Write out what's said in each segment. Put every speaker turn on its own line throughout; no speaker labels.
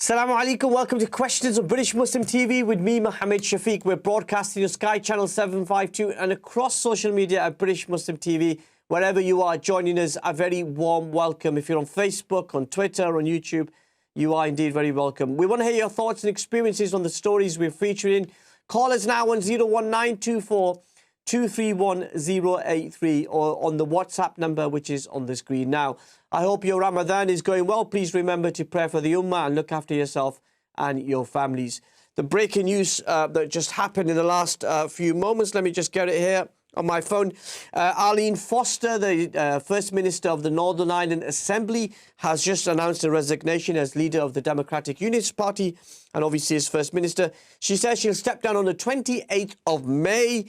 Assalamu alaikum, welcome to Questions on British Muslim TV with me, Mohammed Shafiq. We're broadcasting on Sky Channel 752 and across social media at British Muslim TV. Wherever you are joining us, a very warm welcome. If you're on Facebook, on Twitter, on YouTube, you are indeed very welcome. We want to hear your thoughts and experiences on the stories we're featuring. Call us now on 01924 231 083 or on the WhatsApp number which is on the screen now. I hope your Ramadan is going well. Please remember to pray for the Ummah and look after yourself and your families. The breaking news that just happened in the last few moments, let me just get it here on my phone. Arlene Foster, the First Minister of the Northern Ireland Assembly, has just announced her resignation as leader of the Democratic Unionist Party and obviously as First Minister. She says she'll step down on the 28th of May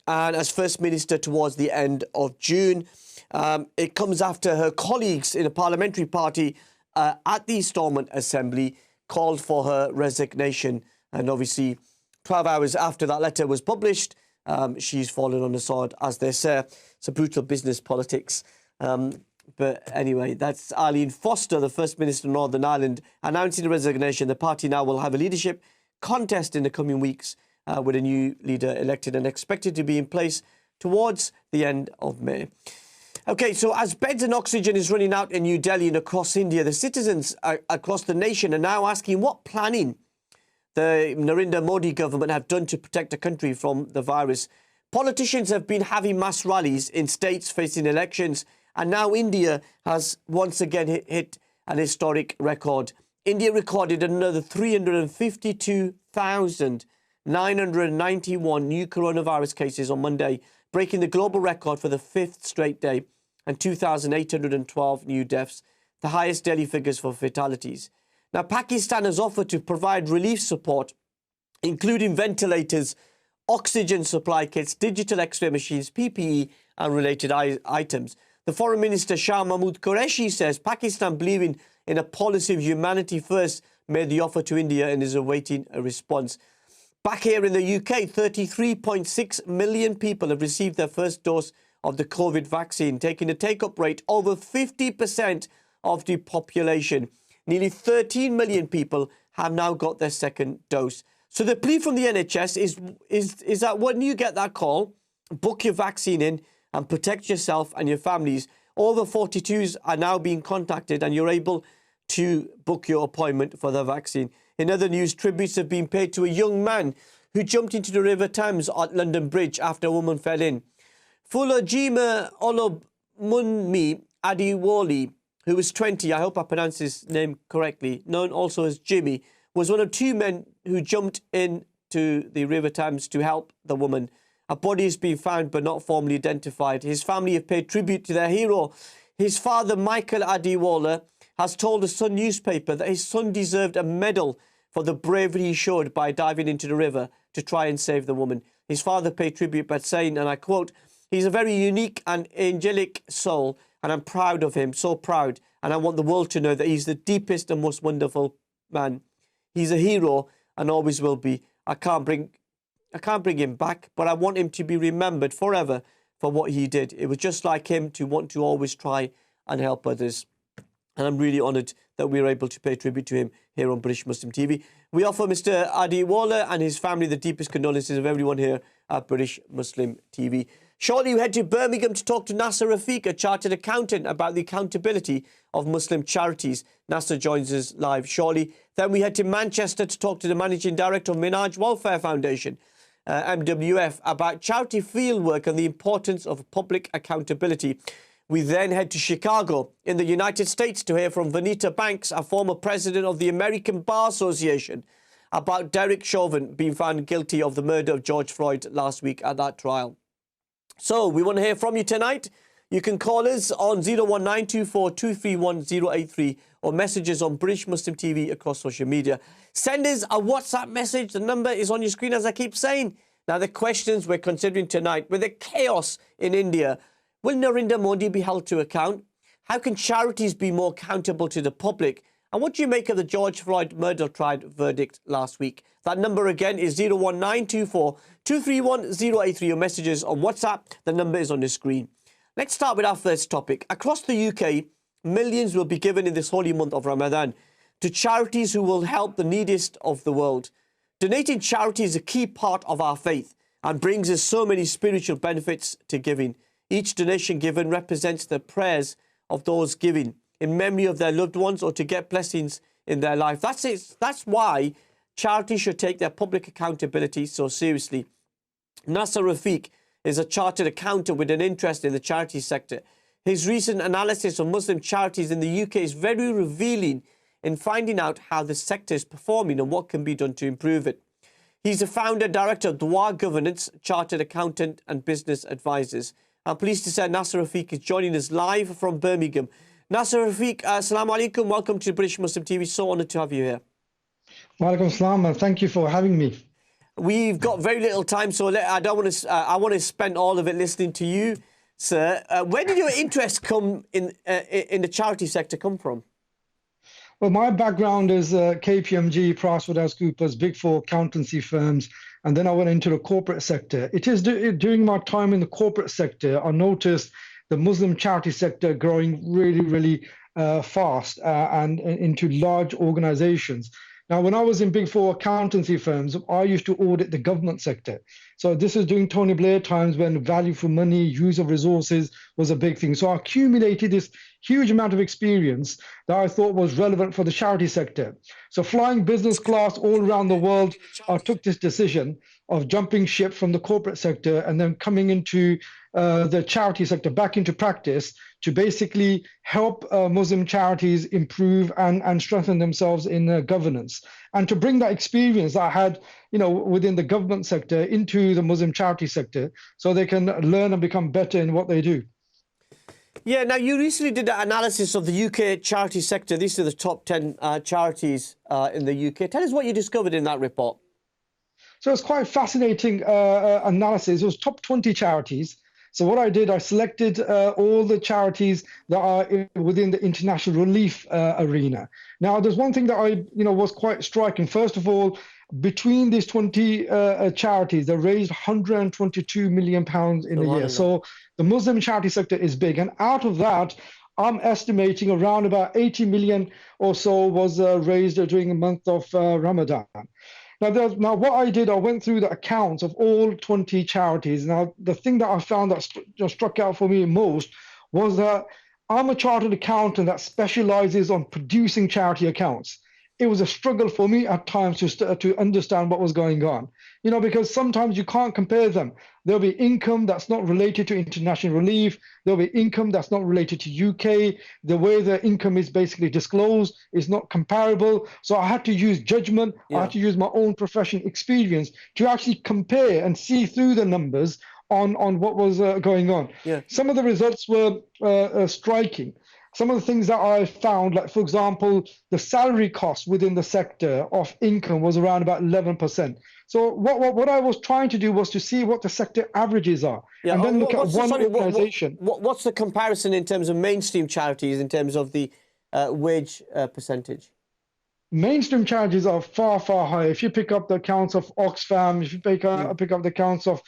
and as First Minister towards the end of June. It comes after her colleagues in the parliamentary party at the Stormont Assembly called for her resignation. And obviously, 12 hours after that letter was published, she's fallen on the sword, as they say. It's a brutal business politics. But anyway, that's Arlene Foster, the First Minister of Northern Ireland, announcing the resignation. The party now will have a leadership contest in the coming weeks with a new leader elected and expected to be in place towards the end of May. OK, so as beds and oxygen is running out in New Delhi and across India, the citizens across the nation are now asking what planning the Narendra Modi government have done to protect the country from the virus. Politicians have been having mass rallies in states facing elections, and now India has once again hit an historic record. India recorded another 352,991 new coronavirus cases on Monday, breaking the global record for the fifth straight day, and 2,812 new deaths, the highest daily figures for fatalities. Now, Pakistan has offered to provide relief support, including ventilators, oxygen supply kits, digital X-ray machines, PPE and related items. The Foreign Minister Shah Mahmood Qureshi says Pakistan, believing in a policy of humanity first, made the offer to India and is awaiting a response. Back here in the UK, 33.6 million people have received their first dose of the COVID vaccine, taking a take-up rate over 50% of the population. Nearly 13 million people have now got their second dose. So the plea from the NHS is that when you get that call, book your vaccine in and protect yourself and your families. Over 42s are now being contacted and you're able to book your appointment for the vaccine. In other news, tributes have been paid to a young man who jumped into the River Thames at London Bridge after a woman fell in. Fulajima Olomunmi Adiwoli, who was 20, I hope I pronounced his name correctly, known also as Jimmy, was one of two men who jumped into the River Thames to help the woman. A body has been found but not formally identified. His family have paid tribute to their hero. His father, Michael Adiwola, has told the Sun newspaper that his son deserved a medal for the bravery he showed by diving into the river to try and save the woman. His father paid tribute by saying, and I quote, "He's a very unique and angelic soul, and I'm proud of him, so proud. And I want the world to know that he's the deepest and most wonderful man. He's a hero and always will be. I can't bring him back, but I want him to be remembered forever for what he did. It was just like him to want to always try and help others." And I'm really honoured that we were able to pay tribute to him here on British Muslim TV. We offer Mr. Adiwola and his family the deepest condolences of everyone here at British Muslim TV. Shortly, we head to Birmingham to talk to Nasir Rafiq, a chartered accountant, about the accountability of Muslim charities. Nasir joins us live shortly. Then we head to Manchester to talk to the Managing Director of Minhaj Welfare Foundation, MWF, about charity fieldwork and the importance of public accountability. We then head to Chicago in the United States to hear from Vanita Banks, a former president of the American Bar Association, about Derek Chauvin being found guilty of the murder of George Floyd last week at that trial. So we want to hear from you tonight. You can call us on 01924 231 083 or messages on British Muslim TV across social media. Send us a WhatsApp message. The number is on your screen, as I keep saying. Now, the questions we're considering tonight: with the chaos in India, will Narendra Modi be held to account? How can charities be more accountable to the public? And what do you make of the George Floyd murder trial verdict last week? That number again is 01924 231 083. Your messages on WhatsApp. The number is on the screen. Let's start with our first topic. Across the UK, millions will be given in this holy month of Ramadan to charities who will help the neediest of the world. Donating charity is a key part of our faith and brings us so many spiritual benefits to giving. Each donation given represents the prayers of those giving in memory of their loved ones or to get blessings in their life. That's it. That's why charities should take their public accountability so seriously. Nasir Rafiq is a chartered accountant with an interest in the charity sector. His recent analysis of Muslim charities in the UK is very revealing in finding out how the sector is performing and what can be done to improve it. He's the founder and director of Dua Governance, chartered accountant and business advisors. I'm pleased to say Nasir Rafiq is joining us live from Birmingham. Nasir Rafiq, assalamu alaikum. Welcome to British Muslim TV. So honoured to have you here.
Walaikum assalam, and thank you for having me.
We've got very little time, so I want to spend all of it listening to you, sir. Where did your interest come in the charity sector come from?
Well, my background is KPMG, PricewaterhouseCoopers, Big Four accountancy firms, and then I went into the corporate sector. It is during my time in the corporate sector, I noticed the Muslim charity sector growing really fast and into large organizations. Now, when I was in Big Four accountancy firms, I used to audit the government sector. So this is during Tony Blair times when value for money, use of resources was a big thing. So I accumulated this huge amount of experience that I thought was relevant for the charity sector. So flying business class all around the world, I took this decision of jumping ship from the corporate sector and then coming into the charity sector, back into practice to basically help Muslim charities improve and strengthen themselves in governance. And to bring that experience I had, within the government sector into the Muslim charity sector so they can learn and become better in what they do.
Yeah, now you recently did an analysis of the UK charity sector. These are the top 10 charities in the UK. Tell us what you discovered in that report.
So it's quite fascinating analysis. It was top 20 charities. So what I did, I selected all the charities that are within the international relief arena. Now, there's one thing that I, was quite striking. First of all, between these 20 charities, they raised £122 million in a year. So the Muslim charity sector is big. And out of that, I'm estimating around about 80 million or so was raised during the month of Ramadan. Now, what I did, I went through the accounts of all 20 charities. Now, the thing that I found that struck out for me most was that I'm a chartered accountant that specializes on producing charity accounts. It was a struggle for me at times to understand what was going on, because sometimes you can't compare them. There'll be income that's not related to international relief. There'll be income that's not related to UK. The way the income is basically disclosed is not comparable. So I had to use judgment. Yeah. I had to use my own professional experience to actually compare and see through the numbers on what was going on. Yeah. Some of the results were striking. Some of the things that I found, like, for example, the salary cost within the sector of income was around about 11%. So what I was trying to do was to see what the sector averages are, and then look at one organization.
What's the comparison in terms of mainstream charities, in terms of the wage percentage?
Mainstream charities are far higher. If you pick up the accounts of Oxfam, if you pick up the accounts of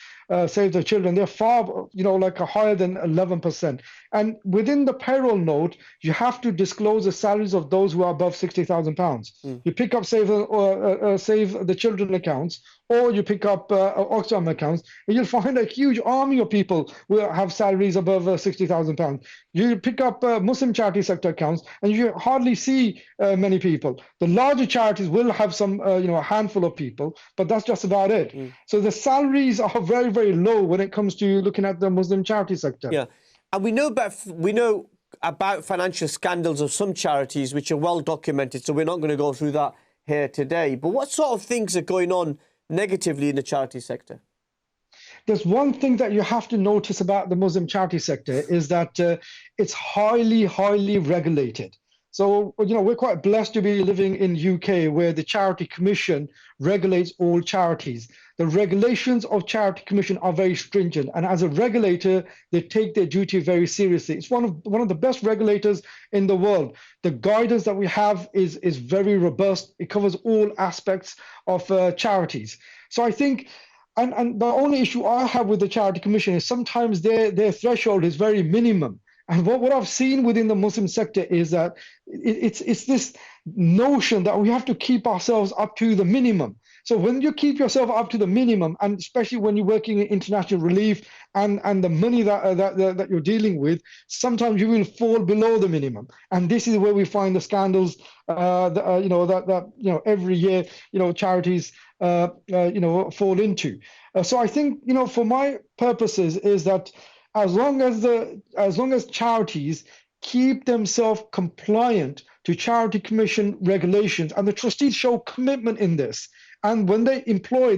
Save the Children, they're far, higher than 11%. And within the payroll note, you have to disclose the salaries of those who are above £60,000. You pick up Save the Children accounts, or you pick up Oxfam accounts, and you'll find a huge army of people who have salaries above £60,000. You pick up Muslim charity sector accounts, and you hardly see many people. The larger charities will have some, a handful of people, but that's just about it. So the salaries are very low when it comes to looking at the Muslim charity sector.
Yeah, and we know about financial scandals of some charities which are well documented, so we're not going to go through that here today. But what sort of things are going on negatively in the charity sector?
There's one thing that you have to notice about the Muslim charity sector is that it's highly regulated. So, we're quite blessed to be living in UK where the Charity Commission regulates all charities. The regulations of Charity Commission are very stringent, and as a regulator, they take their duty very seriously. It's one of the best regulators in the world. The guidance that we have is very robust. It covers all aspects of charities. So I think, and the only issue I have with the Charity Commission is sometimes their threshold is very minimum. And what I've seen within the Muslim sector is that it's notion that we have to keep ourselves up to the minimum. So when you keep yourself up to the minimum, and especially when you're working in international relief and the money that you're dealing with, sometimes you will fall below the minimum. And this is where we find the scandals that every year charities fall into. So I think for my purposes is that as long as charities keep themselves compliant to Charity Commission regulations, and the trustees show commitment in this. And when they employ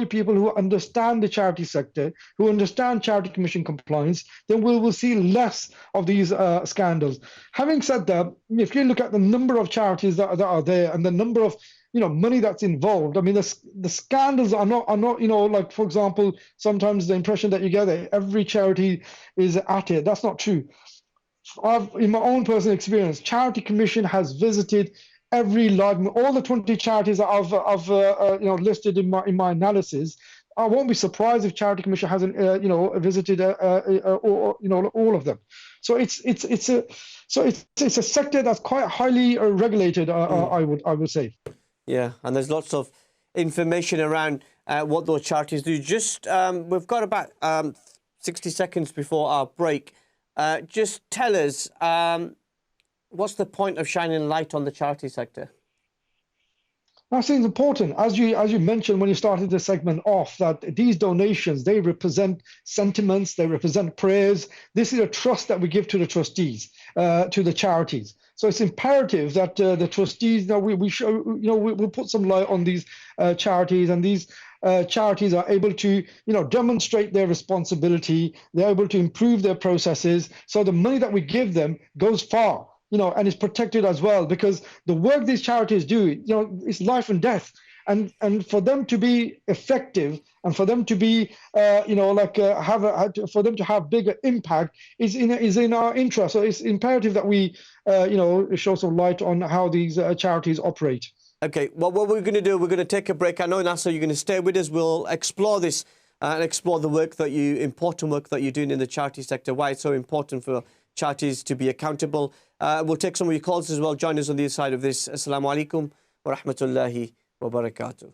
people who understand the charity sector, who understand Charity Commission compliance, then we will see less of these scandals. Having said that, if you look at the number of charities that are there and the number of money that's involved, I mean, the scandals are not like, for example, sometimes the impression that you get that every charity is at it. That's not true. In my own personal experience, Charity Commission has visited all the 20 charities that I've listed in my analysis. I won't be surprised if Charity Commission hasn't visited all of them. So it's a sector that's quite highly regulated. I would say.
Yeah, and there's lots of information around what those charities do. Just we've got about 60 seconds before our break. Just tell us, what's the point of shining light on the charity sector?
I think it's important, as you mentioned when you started the segment off, that these donations, they represent sentiments, they represent prayers. This is a trust that we give to the trustees, to the charities. So it's imperative that the trustees, we'll put some light on these charities, and these charities are able to demonstrate their responsibility. They're able to improve their processes, so the money that we give them goes far, and is protected as well, because the work these charities do, it's life and death, and for them to be effective and for them to be for them to have bigger impact is in our interest. So it's imperative that we show some light on how these charities operate.
Okay, well, what we're going to do, we're going to take a break. I know, Nasir, you're going to stay with us. We'll explore this and explore the important work that you're doing in the charity sector, why it's so important for charities to be accountable. We'll take some of your calls as well. Join us on the other side of this. Assalamu alaikum wa rahmatullahi wa barakatuh.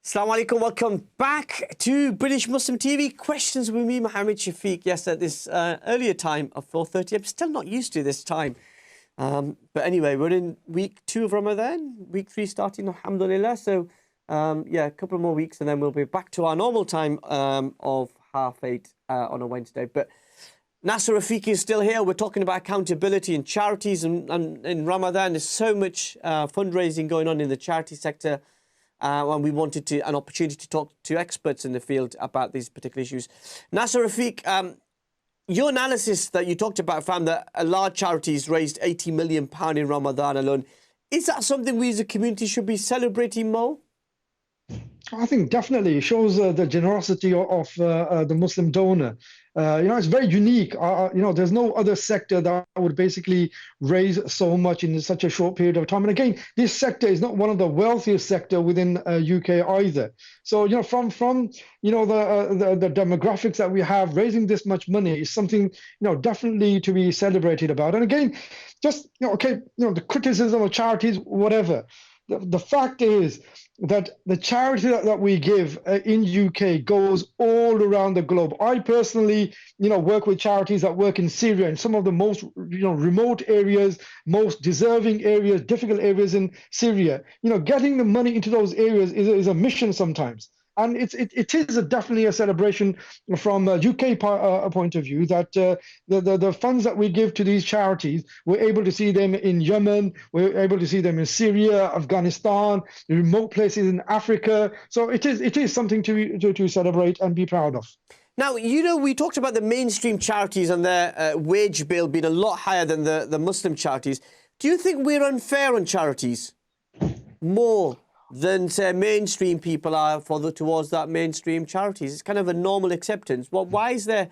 Assalamu alaikum, welcome back to British Muslim TV. Questions with me, Mohammed Shafiq. Yes, at this earlier time of 4:30. I'm still not used to this time. But anyway, we're in week 2 of Ramadan, week 3 starting, alhamdulillah. So, yeah, a couple more weeks and then we'll be back to our normal time of 8:30 on a Wednesday. But Nasir Rafiq is still here. We're talking about accountability in charities, and in Ramadan there's so much fundraising going on in the charity sector. And we wanted an opportunity to talk to experts in the field about these particular issues. Nasir Rafiq, your analysis that you talked about found that large charities raised £80 million in Ramadan alone. Is that something we as a community should be celebrating more?
I think definitely it shows the generosity of the Muslim donor. It's very unique. There's no other sector that would basically raise so much in such a short period of time. And again, this sector is not one of the wealthiest sector within UK either. So from the demographics that we have, raising this much money is something definitely to be celebrated about. And again, just the criticism of charities, whatever. The fact is that the charity that we give in UK goes all around the globe. I personally, work with charities that work in Syria, in some of the most, remote areas, most deserving areas, difficult areas in Syria. Getting the money into those areas is a mission sometimes. And it is definitely a celebration from a UK point of view that the funds that we give to these charities, we're able to see them in Yemen, we're able to see them in Syria, Afghanistan, remote places in Africa. So it is something to celebrate and be proud of.
Now, we talked about the mainstream charities and their wage bill being a lot higher than the Muslim charities. Do you think we're unfair on charities more than, say, mainstream people are towards that mainstream charities? It's kind of a normal acceptance. Well, why is there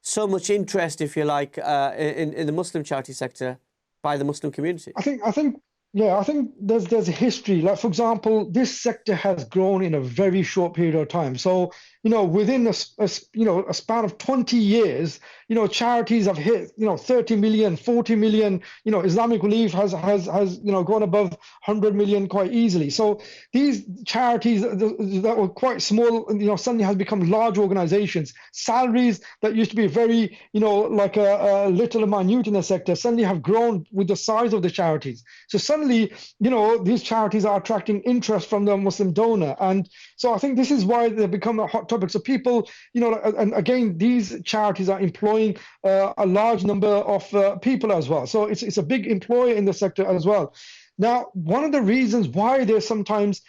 so much interest, if you like, in the Muslim charity sector by the Muslim community?
I think Yeah, I think there's a history. Like, for example, this sector has grown in a very short period of time. So, within a span of 20 years, charities have hit, 30 million, 40 million. Islamic Relief has gone above 100 million quite easily. So these charities that were quite small, suddenly has become large organizations. Salaries that used to be very, like a little minute in the sector suddenly have grown with the size of the charities. So suddenly, these charities are attracting interest from the Muslim donor. And so I think this is why they become a hot topic. So people, and again, these charities are employing a large number of people as well. So it's a big employer in the sector as well. Now, one of the reasons why there's sometimes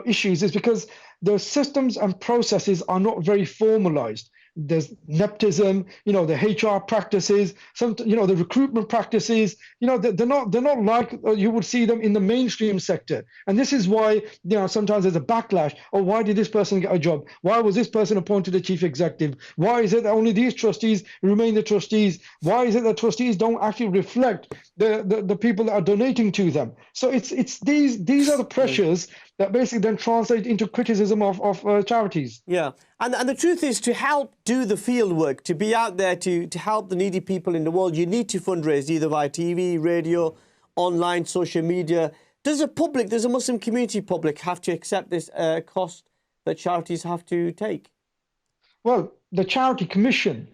issues is because the systems and processes are not very formalized. There's nepotism, the HR practices, the recruitment practices. They're not like you would see them in the mainstream sector. And this is why, sometimes there's a backlash. Oh, why did this person get a job? Why was this person appointed a chief executive? Why is it that only these trustees remain the trustees? Why is it that trustees don't actually reflect the people that are donating to them? So it's these are the pressures that basically then translate into criticism of charities.
Yeah, and the truth is, to help do the field work, to be out there to help the needy people in the world, you need to fundraise either via TV, radio, online, social media. Does the Muslim community public have to accept this cost that charities have to take?
Well, the Charity Commission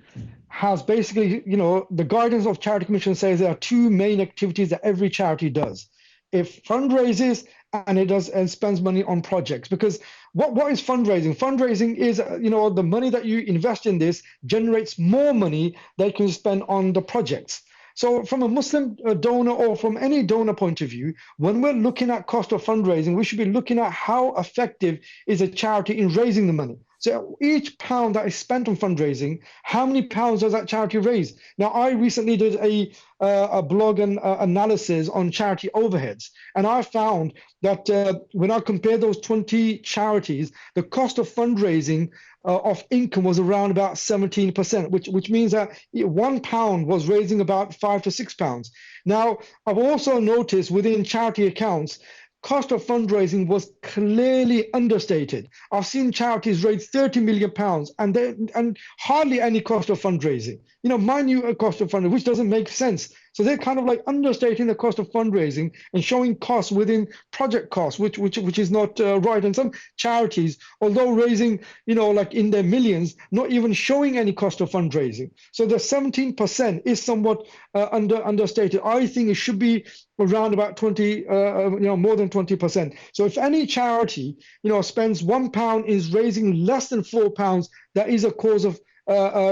has basically, the guidance of Charity Commission says there are two main activities that every charity does. It fundraises and it does and spends money on projects. Because what is fundraising? Fundraising is, the money that you invest in this generates more money that you can spend on the projects. So from a Muslim donor or from any donor point of view, when we're looking at cost of fundraising, we should be looking at how effective is a charity in raising the money. So each pound that is spent on fundraising, how many pounds does that charity raise? Now, I recently did a blog and analysis on charity overheads, and I found that when I compared those 20 charities, the cost of fundraising of income was around about 17%, which means that £1 was raising about £5 to £6. Now, I've also noticed within charity accounts, cost of fundraising was clearly understated. I've seen charities raise £30 million and hardly any cost of fundraising. Minute cost of fundraising, which doesn't make sense. So they're kind of like understating the cost of fundraising and showing costs within project costs, which is not right. And some charities, although raising, like in their millions, not even showing any cost of fundraising. So the 17% is somewhat understated. I think it should be around about 20, more than 20%. So if any charity, spends £1 is raising less than £4, that is a cause of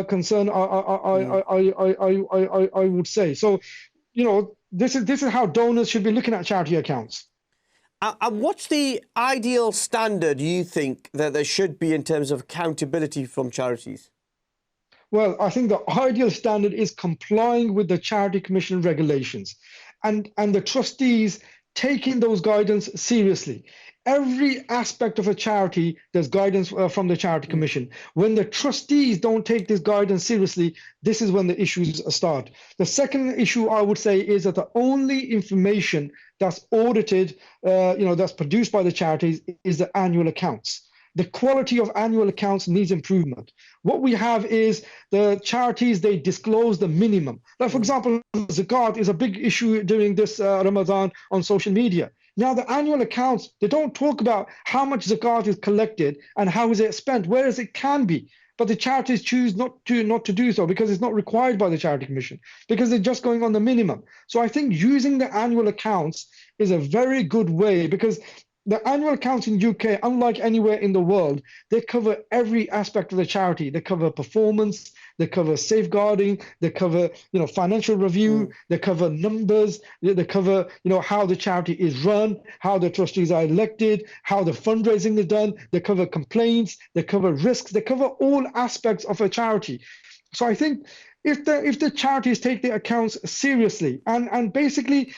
concern. I would say. So, this is how donors should be looking at charity accounts.
And what's the ideal standard you think that there should be in terms of accountability from charities?
Well, I think the ideal standard is complying with the Charity Commission regulations and the trustees taking those guidance seriously. Every aspect of a charity, there's guidance from the Charity Commission. When the trustees don't take this guidance seriously, this is when the issues start. The second issue I would say is that the only information that's audited, that's produced by the charities is the annual accounts. The quality of annual accounts needs improvement. What we have is the charities, they disclose the minimum. Like, for example, zakat is a big issue during this Ramadan on social media. Now, the annual accounts, they don't talk about how much zakat is collected and how is it spent, whereas it can be. But the charities choose not to do so because it's not required by the Charity Commission, because they're just going on the minimum. So I think using the annual accounts is a very good way, because the annual accounts in UK, unlike anywhere in the world, they cover every aspect of the charity. They cover performance, they cover safeguarding, they cover, financial review, they cover numbers, they cover, how the charity is run, how the trustees are elected, how the fundraising is done, they cover complaints, they cover risks, they cover all aspects of a charity. So I think if the charities take their accounts seriously and basically,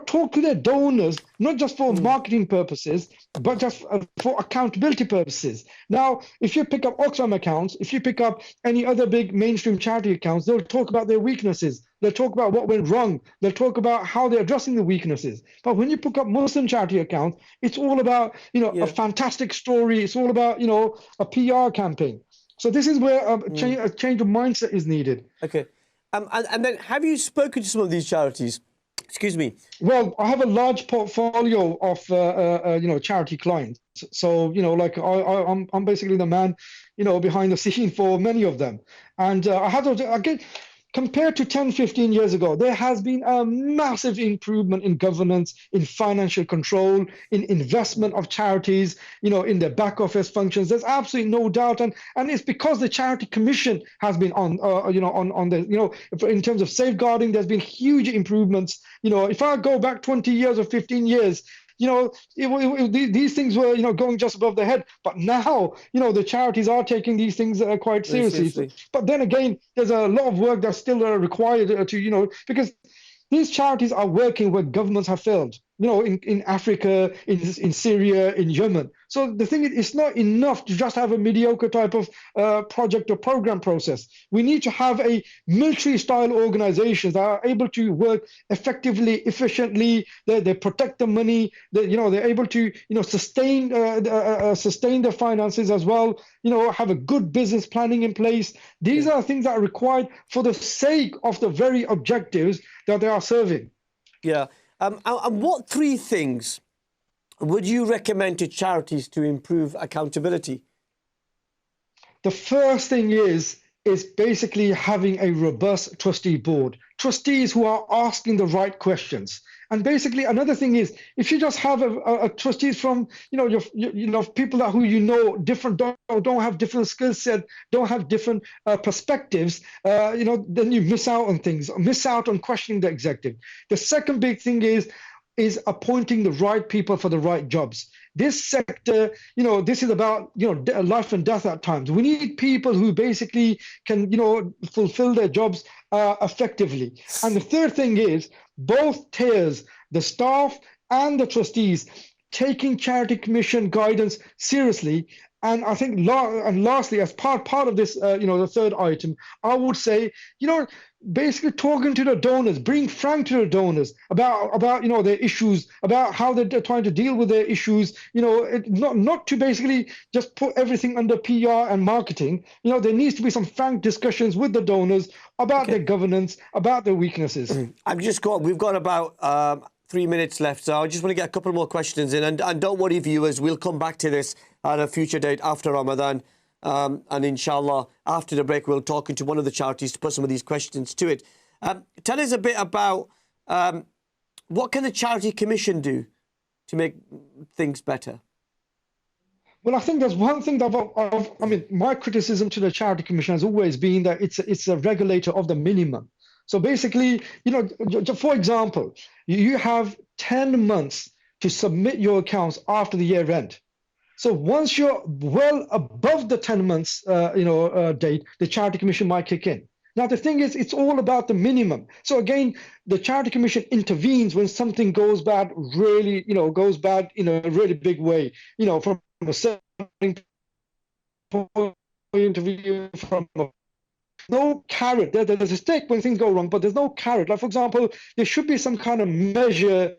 talk to their donors, not just for marketing purposes, but just for accountability purposes. Now, if you pick up Oxfam accounts, if you pick up any other big mainstream charity accounts, they'll talk about their weaknesses. They'll talk about what went wrong. They'll talk about how they're addressing the weaknesses. But when you pick up Muslim charity accounts, it's all about, a fantastic story. It's all about, a PR campaign. So this is where a change of mindset is needed.
Okay. And then have you spoken to some of these charities? Excuse me.
Well, I have a large portfolio of, charity clients. So, like I'm basically the man, behind the scene for many of them. And I have to, again, compared to 10, 15 years ago, there has been a massive improvement in governance, in financial control, in investment of charities, in their back office functions. There's absolutely no doubt. And it's because the Charity Commission has been on the, in terms of safeguarding, there's been huge improvements. If I go back 20 years or 15 years, these things were, going just above the head. But now, the charities are taking these things quite seriously. But then again, there's a lot of work that's still required to, because these charities are working where governments have failed, in Africa, in Syria, in Yemen. So the thing is, it's not enough to just have a mediocre type of project or program process. We need to have a military-style organizations that are able to work effectively, efficiently. They protect the money. They're able to sustain their finances as well. Have a good business planning in place. These are things that are required for the sake of the very objectives that they are serving.
Yeah. And what three things would you recommend to charities to improve accountability?
The first thing is basically having a robust trustee board, trustees who are asking the right questions. And basically, another thing is, if you just have a trustees from, people that who different don't have different skill set, don't have different perspectives, then you miss out on things, miss out on questioning the executive. The second big thing is appointing the right people for the right jobs. This sector, this is about, life and death at times. We need people who basically can, fulfill their jobs effectively. And the third thing is both tiers, the staff and the trustees, taking Charity Commission guidance seriously. And I think, and lastly, as part of this, the third item, I would say, basically talking to the donors, being frank to the donors about their issues, about how they're trying to deal with their issues. Not to basically just put everything under PR and marketing. There needs to be some frank discussions with the donors about their governance, about their weaknesses.
We've got about 3 minutes left, so I just want to get a couple more questions in. And don't worry, viewers, we'll come back to this at a future date after Ramadan. And inshallah, after the break, we'll talk into one of the charities to put some of these questions to it. Tell us a bit about what can the Charity Commission do to make things better?
Well, I think there's one thing that my criticism to the Charity Commission has always been that it's a regulator of the minimum. So basically, for example, you have 10 months to submit your accounts after the year end. So once you're well above the 10 months, date, the Charity Commission might kick in. Now, the thing is, it's all about the minimum. So again, the Charity Commission intervenes when something goes bad, really, goes bad in a really big way, from a certain point of view, from a no carrot. There's a stick when things go wrong, but there's no carrot. Like, for example, there should be some kind of measure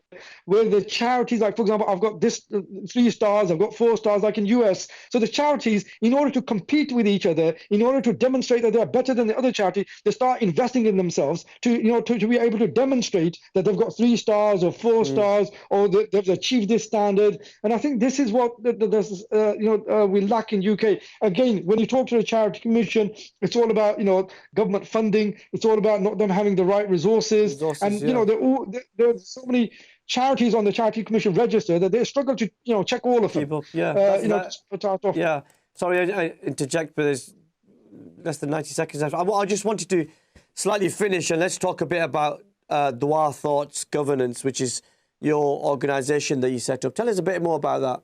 where the charities, like, for example, I've got this 3 stars, I've got 4 stars, like in US. So the charities, in order to compete with each other, in order to demonstrate that they're better than the other charity, they start investing in themselves to be able to demonstrate that they've got 3 stars or 4 stars, or they've achieved this standard. And I think this is what we lack in UK. Again, when you talk to the Charity Commission, it's all about government funding. It's all about them having the right resources. And there's so many charities on the Charity Commission register that they struggle to check all of them.
Yeah. Sorry, I interject, but there's less than 90 seconds left. I just wanted to slightly finish, and let's talk a bit about Dua Thoughts Governance, which is your organisation that you set up. Tell us a bit more about that.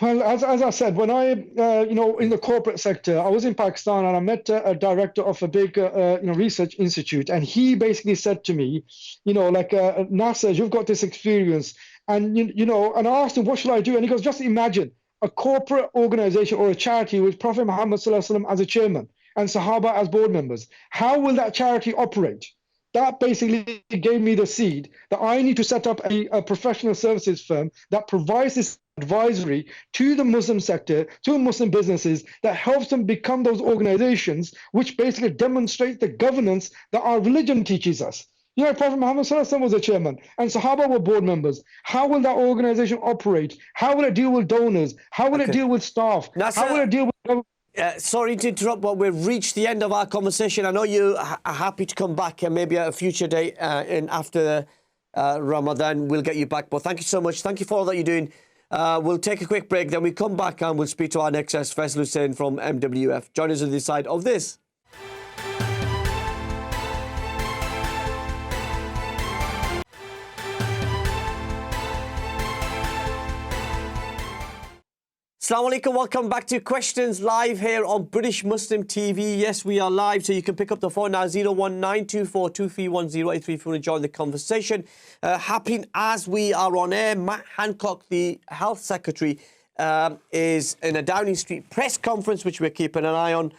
Well, as I said, when in the corporate sector, I was in Pakistan and I met a director of a big, research institute, and he basically said to me, Nasser, you've got this experience, and and I asked him, what should I do? And he goes, just imagine a corporate organization or a charity with Prophet Muhammad Sallallahu Alaihi Wasallam as a chairman and Sahaba as board members. How will that charity operate? That basically gave me the seed that I need to set up a professional services firm that provides this advisory to the Muslim sector, to Muslim businesses, that helps them become those organizations which basically demonstrate the governance that our religion teaches us. Prophet Muhammad Sallallahu Alaihi Wasallam was a chairman and Sahaba were board members. How will that organization operate? How will it deal with donors? How will it deal with staff? How will it deal with...
Sorry to interrupt, but we've reached the end of our conversation. I know you are happy to come back and maybe at a future date after Ramadan, we'll get you back. But thank you so much. Thank you for all that you're doing. We'll take a quick break, then we come back and we'll speak to our next guest, Faisal Hussain from MWF. Join us on the side of this. Assalamu alaikum, welcome back to Questions Live here on British Muslim TV. Yes, we are live, so you can pick up the phone now, 01924231083 if you want to join the conversation. Happening as we are on air, Matt Hancock, the Health Secretary, is in a Downing Street press conference, which we're keeping an eye on,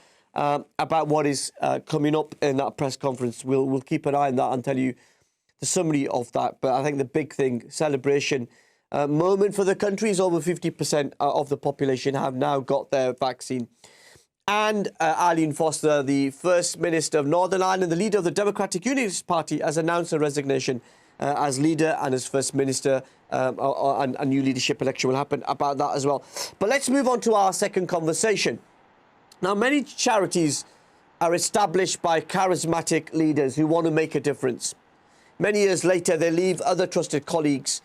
about what is coming up in that press conference. We'll keep an eye on that and tell you the summary of that. But I think the big thing, celebration moment for the country, is over 50% of the population have now got their vaccine. And Arlene Foster, the First Minister of Northern Ireland, the leader of the Democratic Unionist Party, has announced her resignation as leader and as First Minister. A new leadership election will happen about that as well. But let's move on to our second conversation. Now, many charities are established by charismatic leaders who want to make a difference. Many years later, they leave other trusted colleagues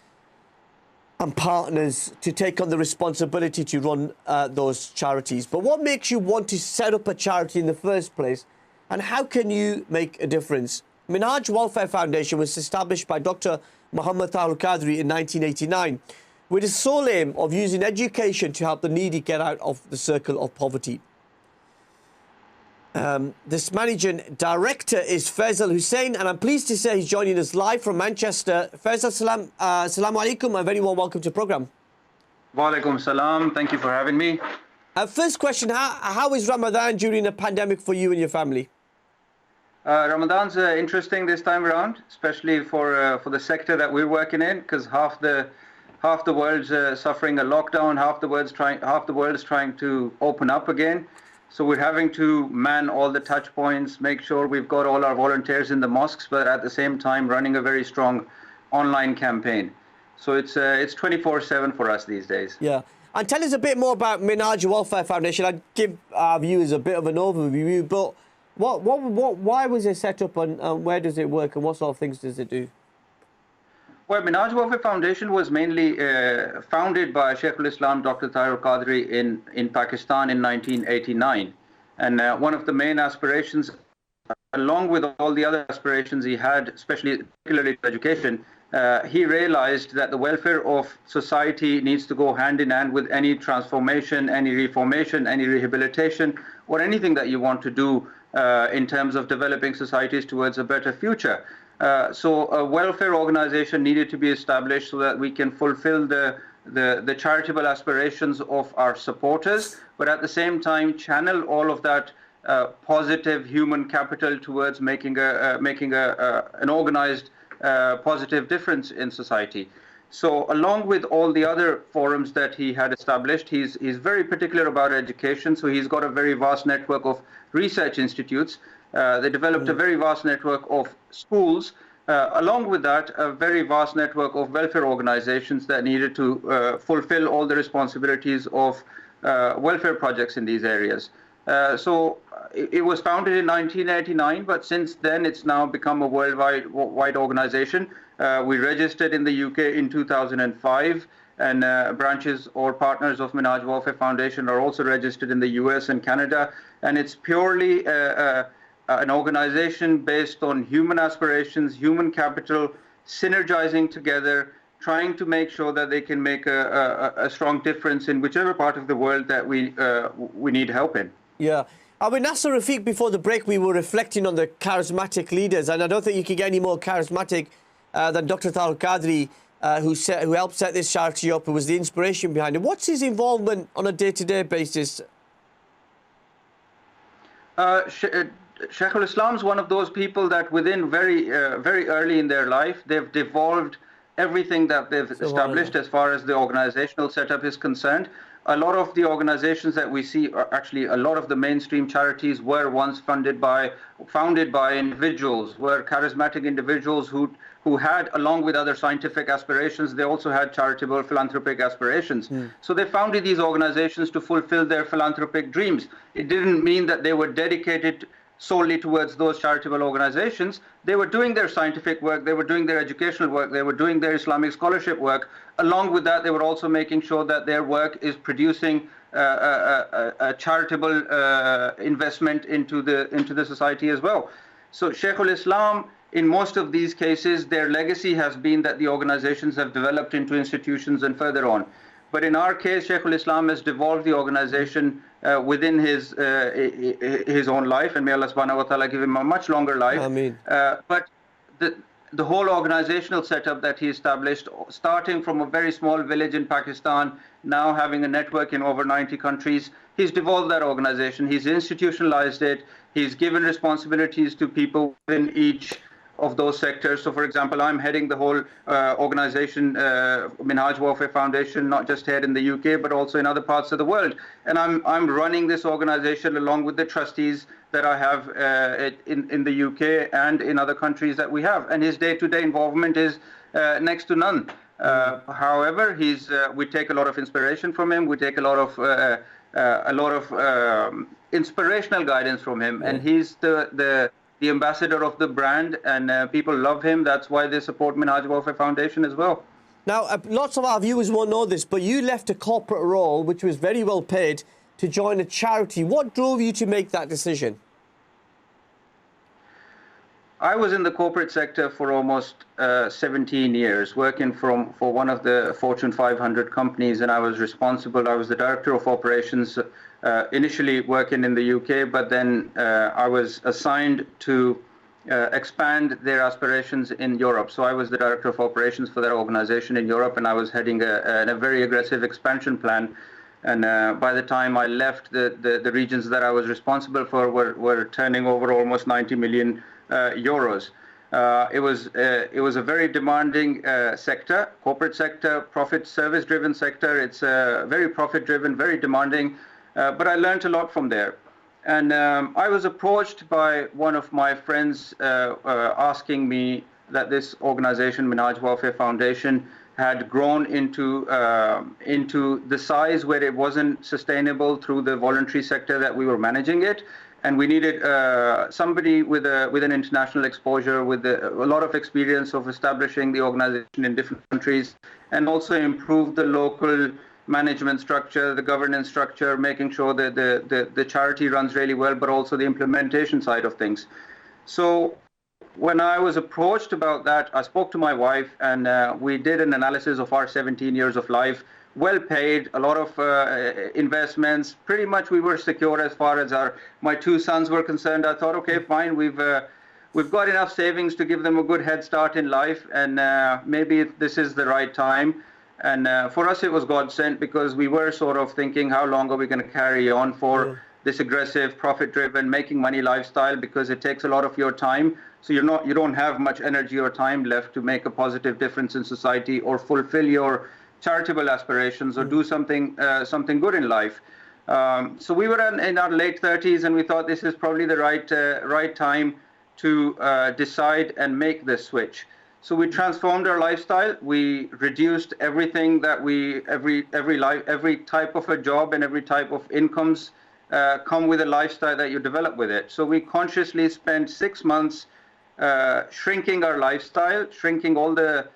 and partners to take on the responsibility to run those charities. But what makes you want to set up a charity in the first place, and how can you make a difference? Minhaj Welfare Foundation was established by Dr. Muhammad Qadri in 1989 with the sole aim of using education to help the needy get out of the circle of poverty. This managing director is Faisal Hussain, and I'm pleased to say he's joining us live from Manchester. Faisal, assalamu alaikum, and very warm welcome to the programme.
Wa alaikum salam. Thank you for having me.
First question, how is Ramadan during a pandemic for you and your family?
Ramadan's interesting this time around, especially for the sector that we're working in, because half the world's suffering a lockdown, half the world is trying to open up again. So we're having to man all the touch points, make sure we've got all our volunteers in the mosques, but at the same time running a very strong online campaign. So it's 24/7 for us these days.
Yeah. And tell us a bit more about Minhaj Welfare Foundation. I'd give our viewers a bit of an overview, but why was it set up, and where does it work, and what sort of things does it do?
Well, Minhaj Welfare Foundation was mainly founded by Shaykh al-Islam Dr. Tahir Qadri in Pakistan in 1989. And one of the main aspirations, along with all the other aspirations he had, particularly education, he realized that the welfare of society needs to go hand in hand with any transformation, any reformation, any rehabilitation, or anything that you want to do in terms of developing societies towards a better future. So a welfare organization needed to be established so that we can fulfill the charitable aspirations of our supporters, but at the same time channel all of that positive human capital towards making an organized positive difference in society. So along with all the other forums that he had established, he's very particular about education. So he's got a very vast network of research institutes. They developed a very vast network of schools. Along with that, a very vast network of welfare organizations that needed to fulfill all the responsibilities of welfare projects in these areas. So it was founded in 1989, but since then it's now become a worldwide organization. We registered in the UK in 2005, and branches or partners of Minhaj Welfare Foundation are also registered in the US and Canada. And it's purely an organization based on human aspirations, human capital, synergizing together trying to make sure that they can make a strong difference in whichever part of the world that we need help in.
Yeah. I mean, Nasir Rafiq, before the break, we were reflecting on the charismatic leaders, and I don't think you can get any more charismatic than Dr. Tahir Qadri, who helped set this charity up, who was the inspiration behind it. What's his involvement on a day-to-day basis?
Shaykh al-Islam is one of those people that within very early in their life, they've devolved everything that they've established as far as the organizational setup is concerned. A lot of the organizations that we see, are actually a lot of the mainstream charities were once founded by individuals, were charismatic individuals who had, along with other scientific aspirations, they also had charitable philanthropic aspirations. So they founded these organizations to fulfill their philanthropic dreams. It didn't mean that they were dedicated solely towards those charitable organizations. They were doing their scientific work, they were doing their educational work, they were doing their Islamic scholarship work. Along with that, they were also making sure that their work is producing a charitable investment into the society as well. So Shaykh al-Islam, in most of these cases, their legacy has been that the organizations have developed into institutions and further on. But in our case, Shaykh al-Islam has devolved the organization within his own life, and may Allah subhanahu wa ta'ala give him a much longer life.
Ameen.
But the whole organizational setup that he established, starting from a very small village in Pakistan, now having a network in over 90 countries, he's devolved that organization, he's institutionalized it, he's given responsibilities to people within each of those sectors. So for example, I'm heading the whole organization, Minhaj Welfare Foundation, not just here in the UK, but also in other parts of the world. And I'm running this organization along with the trustees that I have in the UK and in other countries that we have. And his day-to-day involvement is next to none. However, we take a lot of inspiration from him. We take a lot of inspirational guidance from him, and he's the ambassador of the brand, and people love him. That's why they support Minhaj Welfare Foundation as well.
Now, lots of our viewers won't know this, but you left a corporate role, which was very well paid, to join a charity. What drove you to make that decision?
I was in the corporate sector for almost 17 years, working for one of the Fortune 500 companies, and I was the director of operations, initially working in the UK, but then I was assigned to expand their aspirations in Europe. So I was the director of operations for their organization in Europe, and I was heading a very aggressive expansion plan. And by the time I left, the regions that I was responsible for were turning over almost 90 million euros. It was a very demanding sector, corporate sector, service-driven sector. It's very profit-driven, very demanding, but I learned a lot from there. And I was approached by one of my friends asking me that this organization, Minhaj Welfare Foundation, had grown into the size where it wasn't sustainable through the voluntary sector that we were managing it. And we needed somebody with an international exposure, with a lot of experience of establishing the organization in different countries, and also improve the local management structure, the governance structure, making sure that the charity runs really well, but also the implementation side of things. So when I was approached about that, I spoke to my wife, and we did an analysis of our 17 years of life. Well paid, a lot of investments. Pretty much we were secure as far as my two sons were concerned. I thought, okay, fine, we've got enough savings to give them a good head start in life, and maybe this is the right time. And for us, it was God sent, because we were sort of thinking, how long are we going to carry on for this aggressive, profit-driven, making money lifestyle? Because it takes a lot of your time. So you don't have much energy or time left to make a positive difference in society or fulfill your charitable aspirations or do something good in life. So we were in our late 30s, and we thought this is probably the right time to decide and make this switch. So we transformed our lifestyle. We reduced everything that every type of a job and every type of incomes come with a lifestyle that you develop with it. So we consciously spent 6 months shrinking our lifestyle, shrinking all the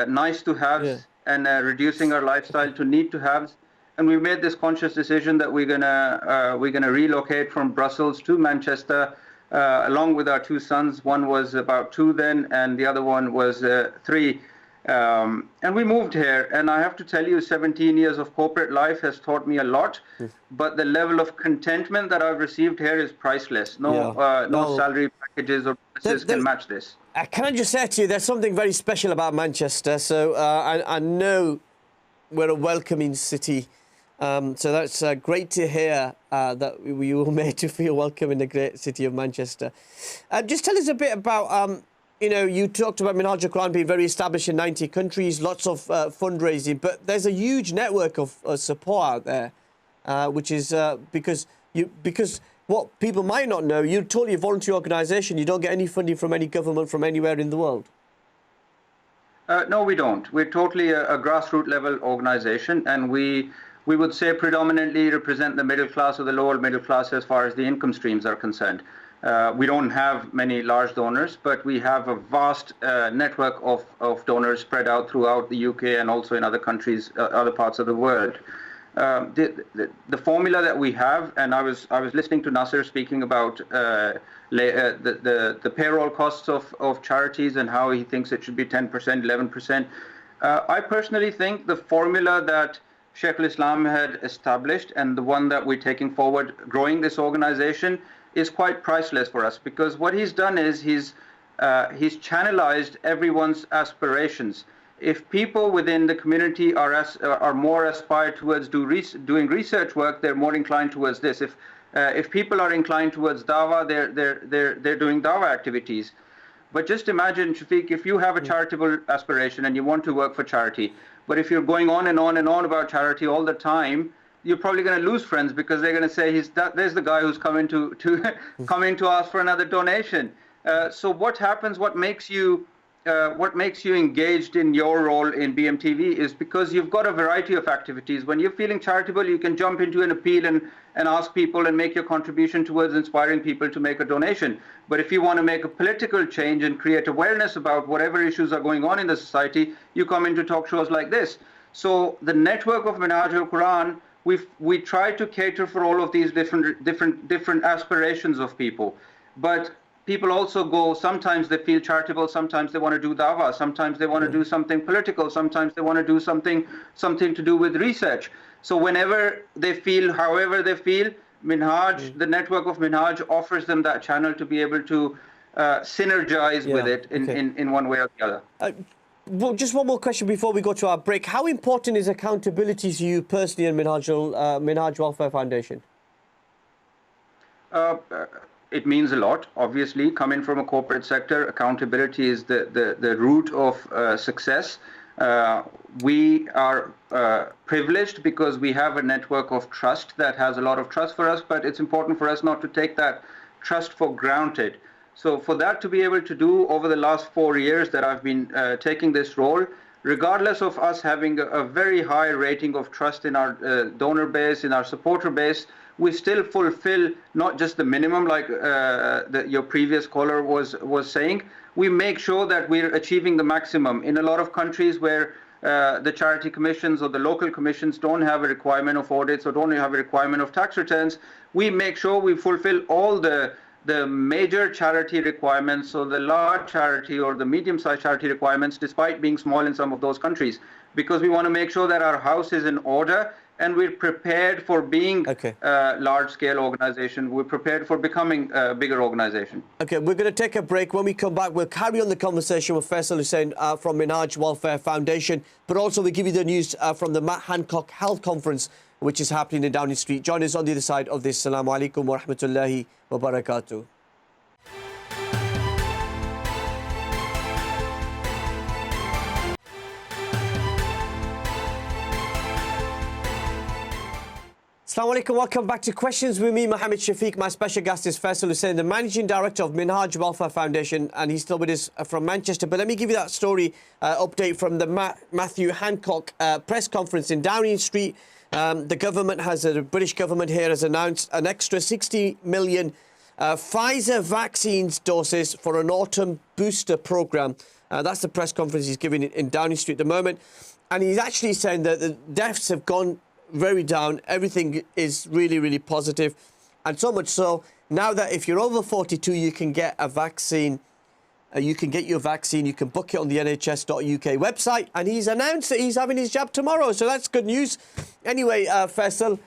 nice to haves, and reducing our lifestyle to need to haves. And we made this conscious decision that we're gonna relocate from Brussels to Manchester, along with our two sons. One was about 2 then, and the other one was 3. And we moved here, and I have to tell you, 17 years of corporate life has taught me a lot, but the level of contentment that I've received here is priceless. No salary packages or bonuses can match this.
Can I just say to you, there's something very special about Manchester. So I know we're a welcoming city. So that's great to hear that you were made to feel welcome in the great city of Manchester. Just tell us a bit about, you know, you talked about Minhaj al-Quran being very established in 90 countries, lots of fundraising, but there's a huge network of support out there, which is because what people might not know, you're totally a voluntary organisation. You don't get any funding from any government from anywhere in the world.
No, we don't. We're totally a grassroots level organisation, and we would say predominantly represent the middle class or the lower middle class as far as the income streams are concerned. We don't have many large donors, but we have a vast network of donors spread out throughout the UK and also in other countries, other parts of the world. The formula that we have, and I was listening to Nasir speaking about the payroll costs of charities and how he thinks it should be 10%, 11%. I personally think the formula that Sheikh al-Islam had established and the one that we're taking forward, growing this organization, is quite priceless for us, because what he's done is he's channelized everyone's aspirations. If people within the community are more aspired towards doing research work, they're more inclined towards this. If people are inclined towards dawah, they're doing dawah activities. But just imagine, Shafiq, if you have a charitable aspiration and you want to work for charity, but if you're going on and on and on about charity all the time, you're probably going to lose friends, because they're going to say, there's the guy who's coming to ask for another donation. So what happens? What makes you engaged in your role in BMTV is because you've got a variety of activities. When you're feeling charitable, you can jump into an appeal and ask people and make your contribution towards inspiring people to make a donation. But if you want to make a political change and create awareness about whatever issues are going on in the society, you come into talk shows like this. So the network of Minhaj al-Quran, we try to cater for all of these different aspirations of people. But people also go, sometimes they feel charitable, sometimes they want to do dawah, sometimes they want to do something political, sometimes they want to do something to do with research. So whenever they feel, however they feel, Minhaj, the network of Minhaj offers them that channel to be able to synergize with it in one way or the other.
Well, just one more question before we go to our break. How important is accountability to you personally and Minhaj Welfare Foundation?
It means a lot. Obviously, coming from a corporate sector, accountability is the root of success. We are privileged because we have a network of trust that has a lot of trust for us, but it's important for us not to take that trust for granted. So for that to be able to do over the last 4 years that I've been taking this role, regardless of us having a very high rating of trust in our donor base, in our supporter base, we still fulfill not just the minimum like your previous caller was saying. We make sure that we're achieving the maximum. In a lot of countries where the charity commissions or the local commissions don't have a requirement of audits or don't have a requirement of tax returns, we make sure we fulfill all the major charity requirements, or the large charity or the medium-sized charity requirements, despite being small in some of those countries, because we want to make sure that our house is in order and we're prepared for being a large-scale organization. We're prepared for becoming a bigger organization. Okay,
we're going to take a break. When we come back, we'll carry on the conversation with Faisal Hussain from Minhaj Welfare Foundation, but also we'll give you the news from the Matt Hancock Health Conference, which is happening in Downing Street. Join us on the other side of this. Assalamu alaikum wa rahmatullahi wa barakatuh. Assalamu alaikum, welcome back to Questions with me, Mohammed Shafiq. My special guest is Faisal Hussain, the Managing Director of Minhaj Welfare Foundation, and he's still with us from Manchester. But let me give you that story update from the Matthew Hancock press conference in Downing Street. The British government here has announced an extra 60 million Pfizer vaccines doses for an autumn booster programme. That's the press conference he's giving in Downing Street at the moment. And he's actually saying that the deaths have gone very down. Everything is really, really positive. And so much so, now that if you're over 42, you can get a vaccine You can get your vaccine. You can book it on the nhs.uk website. And he's announced that he's having his jab tomorrow. So that's good news. Anyway, Faisal,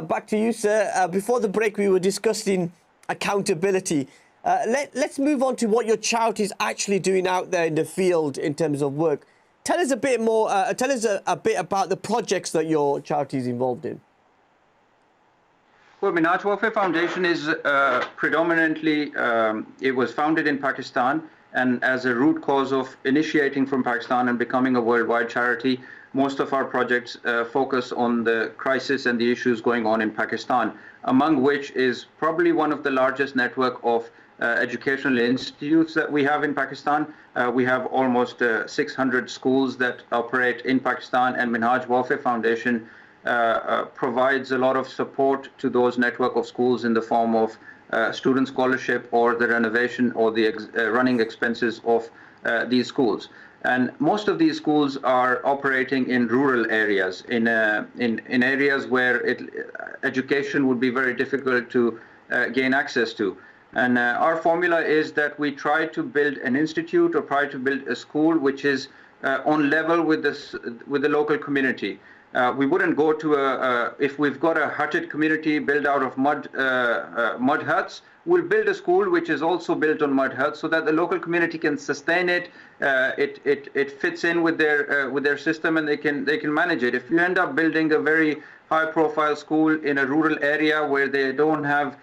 back to you, sir. Before the break, we were discussing accountability. Let's move on to what your charity is actually doing out there in the field in terms of work. Tell us a bit more. Tell us a bit about the projects that your charity is involved in.
Well, Minhaj Welfare Foundation is predominantly, it was founded in Pakistan, and as a root cause of initiating from Pakistan and becoming a worldwide charity, most of our projects focus on the crisis and the issues going on in Pakistan, among which is probably one of the largest network of educational institutes that we have in Pakistan. We have almost 600 schools that operate in Pakistan, and Minhaj Welfare Foundation provides a lot of support to those network of schools in the form of student scholarship or the renovation or the running expenses of these schools. And most of these schools are operating in rural areas, in areas where education would be very difficult to gain access to. And our formula is that we try to build an institute or try to build a school which is on level with the local community. We wouldn't go to if we've got a hutted community built out of mud huts, we'll build a school which is also built on mud huts so that the local community can sustain it. It fits in with their system, and they can manage it. If you end up building a very high-profile school in a rural area where they don't have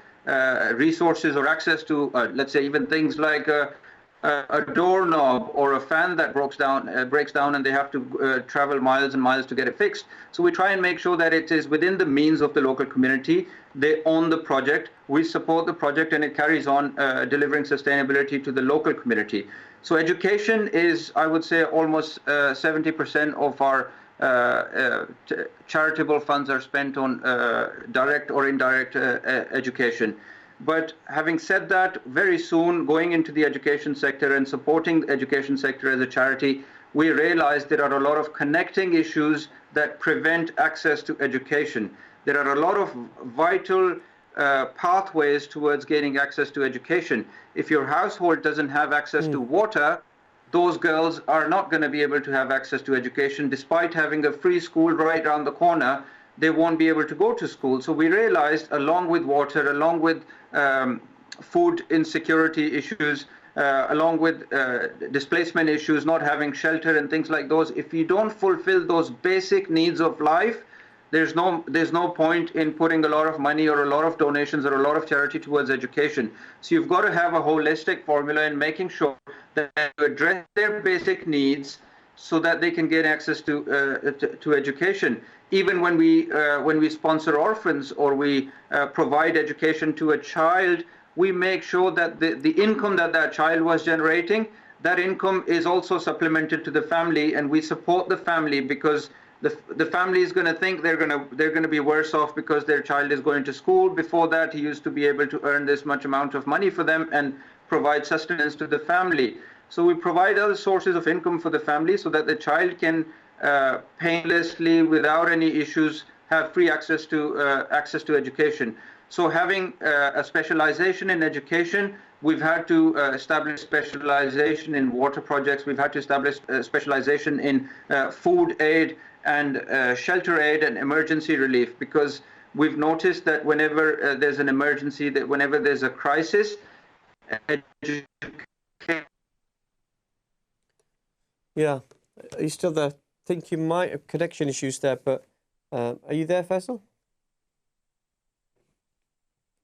resources or access to, let's say, even things like a doorknob or a fan that breaks down and they have to travel miles and miles to get it fixed. So we try and make sure that it is within the means of the local community. They own the project, we support the project, and it carries on delivering sustainability to the local community. So education is, I would say, almost 70% of our charitable funds are spent on direct or indirect education. But having said that, very soon going into the education sector and supporting the education sector as a charity, we realized there are a lot of connecting issues that prevent access to education. There are a lot of vital pathways towards gaining access to education. If your household doesn't have access to water, those girls are not going to be able to have access to education. Despite having a free school right around the corner, they won't be able to go to school. So we realized, along with water, along with food insecurity issues, along with displacement issues, not having shelter and things like those, if you don't fulfill those basic needs of life, there's no point in putting a lot of money or a lot of donations or a lot of charity towards education. So you've got to have a holistic formula in making sure that you address their basic needs so that they can get access to education. Even when we sponsor orphans or we provide education to a child, we make sure that the income that child was generating, that income is also supplemented to the family, and we support the family, because the family is going to think they're going to be worse off because their child is going to school. Before that, he used to be able to earn this much amount of money for them and provide sustenance to the family. So we provide other sources of income for the family so that the child can painlessly, without any issues, have free access to education. So having a specialization in education, we've had to establish specialization in water projects. We've had to establish specialization in food aid and shelter aid and emergency relief, because we've noticed that whenever there's an emergency, that whenever there's a crisis,
Yeah, are you still there? I think you might have connection issues there, but are you there, Faisal?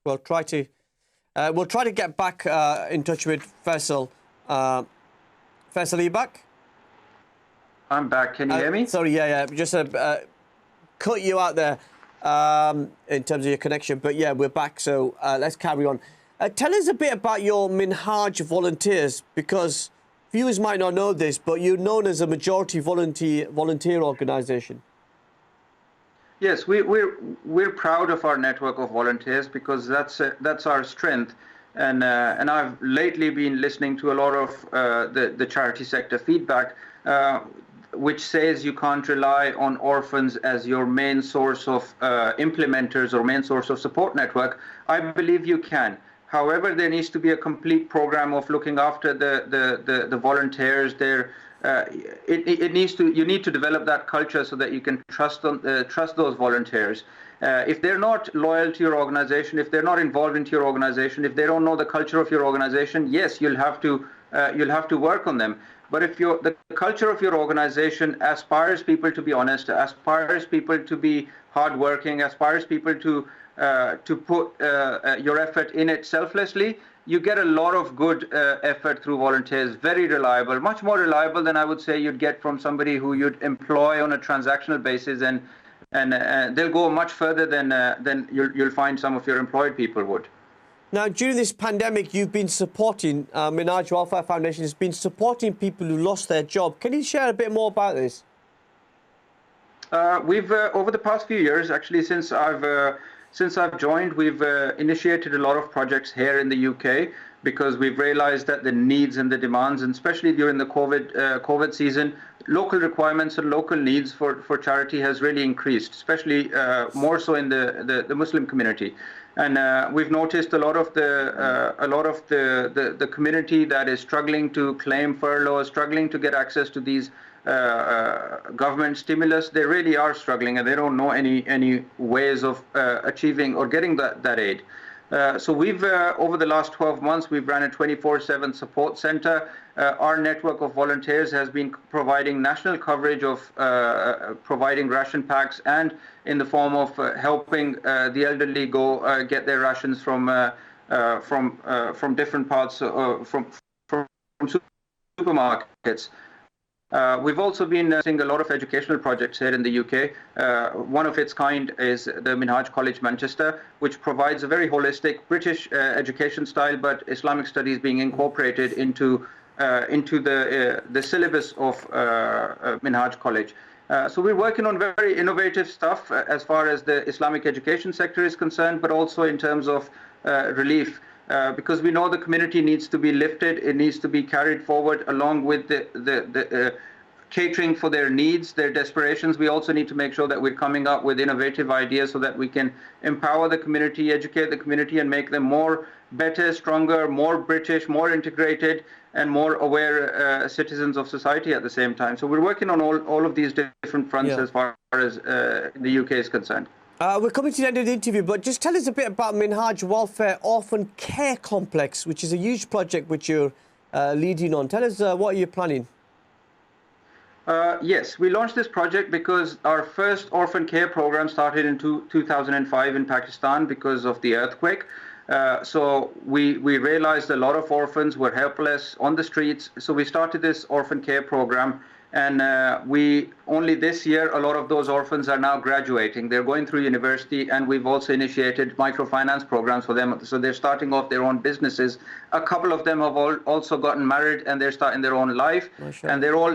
We'll try to get back in touch with Faisal. Faisal, are you back?
I'm back. Can you hear me?
Sorry, yeah. Just cut you out there in terms of your connection, but yeah, we're back. So let's carry on. Tell us a bit about your Minhaj volunteers, because viewers might not know this, but you're known as a majority volunteer organisation.
Yes, we're proud of our network of volunteers, because that's our strength. And I've lately been listening to a lot of the charity sector feedback, which says you can't rely on orphans as your main source of implementers or main source of support network. I believe you can. However, there needs to be a complete program of looking after the volunteers. You need to develop that culture so that you can trust those volunteers. If they're not loyal to your organization, if they're not involved into your organization, if they don't know the culture of your organization, yes, you'll have to work on them. But if the culture of your organization aspires people to be honest, aspires people to be hardworking, aspires people to put your effort in it selflessly, you get a lot of good effort through volunteers, very reliable, much more reliable than I would say you'd get from somebody who you'd employ on a transactional basis, and they'll go much further than you'll find some of your employed people would.
Now, during this pandemic, you've been supporting, Minhaj Welfare Foundation has been supporting people who lost their job. Can you share a bit more about this?
We've, over the past few years, actually, since I've joined, we've initiated a lot of projects here in the UK because we've realized that the needs and the demands, and especially during the COVID season, local requirements and local needs for charity has really increased, especially more so in the Muslim community. And we've noticed a lot of the community that is struggling to claim furloughs, struggling to get access to these government stimulus. They really are struggling, and they don't know any ways of achieving or getting that aid. So we've, over the last 12 months, we've run a 24/7 support center. Our network of volunteers has been providing national coverage of providing ration packs, and in the form of helping the elderly go get their rations from different parts from supermarkets. We've also been seeing a lot of educational projects here in the UK. One of its kind is the Minhaj College Manchester, which provides a very holistic British education style, but Islamic studies being incorporated into the syllabus of Minhaj College. So we're working on very innovative stuff as far as the Islamic education sector is concerned, but also in terms of relief. Because we know the community needs to be lifted, it needs to be carried forward along with the catering for their needs, their desperations. We also need to make sure that we're coming up with innovative ideas so that we can empower the community, educate the community, and make them more better, stronger, more British, more integrated, and more aware citizens of society at the same time. So we're working on all of these different fronts as far as the UK is concerned.
We're coming to the end of the interview, but just tell us a bit about Minhaj Welfare Orphan Care Complex, which is a huge project which you're leading on. Tell us what you're planning.
Yes, we launched this project because our first orphan care program started in 2005 in Pakistan because of the earthquake. So we realized a lot of orphans were helpless on the streets. So we started this orphan care program. And only this year, a lot of those orphans are now graduating. They're going through university, and we've also initiated microfinance programs for them. So they're starting off their own businesses. A couple of them have also gotten married, and they're starting their own life.
Sure.
And they're all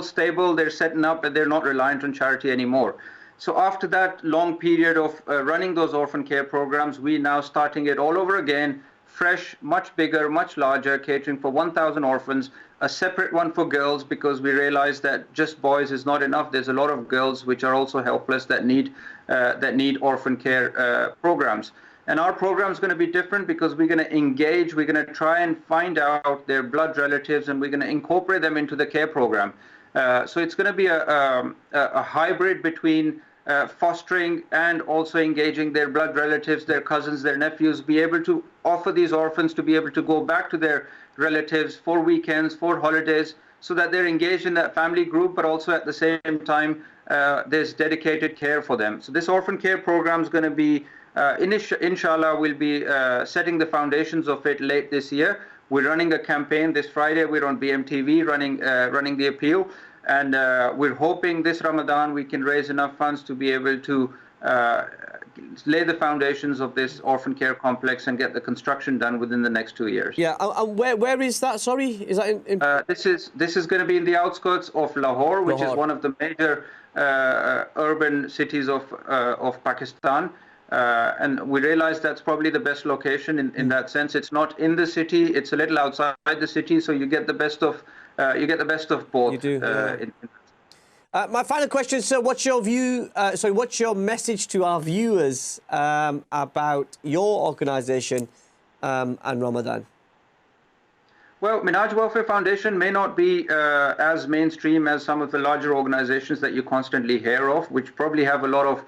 stable, they're setting up, and they're not reliant on charity anymore. So after that long period of running those orphan care programs, we now starting it all over again, fresh, much bigger, much larger, catering for 1,000 orphans, a separate one for girls, because we realize that just boys is not enough. There's a lot of girls which are also helpless that need orphan care programs. And our program is going to be different because we're going to engage, we're going to try and find out their blood relatives, and we're going to incorporate them into the care program. So it's going to be a hybrid between fostering and also engaging their blood relatives, their cousins, their nephews, be able to offer these orphans to be able to go back to their relatives for weekends, for holidays, so that they're engaged in that family group, but also at the same time, there's dedicated care for them. So this orphan care program is going to be, inshallah, we'll be setting the foundations of it late this year. We're running a campaign this Friday. We're on BMTV running the appeal. And we're hoping this Ramadan we can raise enough funds to be able to lay the foundations of this orphan care complex and get the construction done within the next 2 years.
Yeah, and where is that? Sorry, is that in...
This is going to be in the outskirts of Lahore, which is one of the major urban cities of Pakistan. And we realize that's probably the best location in that sense. It's not in the city; it's a little outside the city, so you get the best of both.
You do. My final question, sir, what's your view, what's your message to our viewers about your organisation and Ramadan?
Well, Minhaj Welfare Foundation may not be as mainstream as some of the larger organizations that you constantly hear of, which probably have a lot of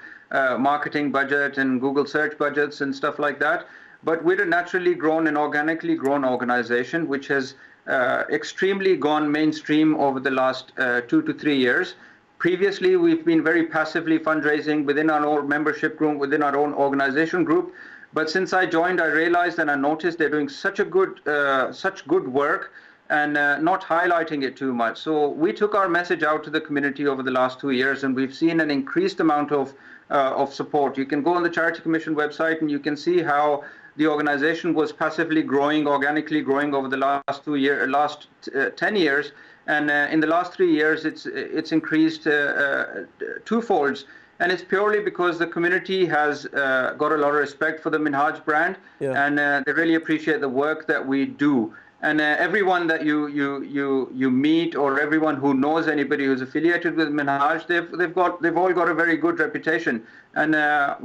marketing budget and Google search budgets and stuff like that. But we're a naturally grown and organically grown organization, which has extremely gone mainstream over the last 2 to 3 years. Previously, we've been very passively fundraising within our own membership group, within our own organization group. But since I joined, I realized and I noticed they're doing such good work and not highlighting it too much. So we took our message out to the community over the last 2 years, and we've seen an increased amount of support. You can go on the Charity Commission website and you can see how the organization was passively growing, organically growing over the last 10 years. And in the last 3 years, it's increased twofolds. And it's purely because the community has got a lot of respect for the Minhaj brand, and they really appreciate the work that we do. And everyone that you meet, or everyone who knows anybody who's affiliated with Minhaj, they've all got a very good reputation. And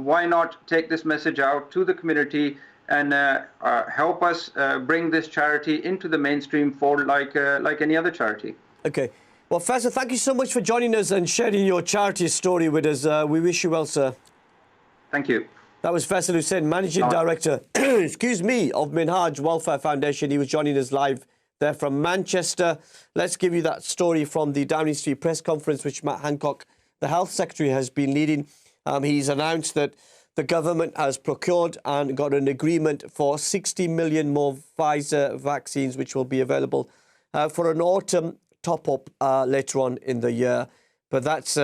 why not take this message out to the community and help us bring this charity into the mainstream fold like any other charity?
Okay. Well, Faisal, thank you so much for joining us and sharing your charity story with us. We wish you well, sir.
Thank you.
That was Faisal Hussain, Managing Director, excuse me, of Minhaj Welfare Foundation. He was joining us live there from Manchester. Let's give you that story from the Downing Street press conference, which Matt Hancock, the Health Secretary, has been leading. He's announced that the government has procured and got an agreement for 60 million more Pfizer vaccines, which will be available for an autumn top-up later on in the year. But that's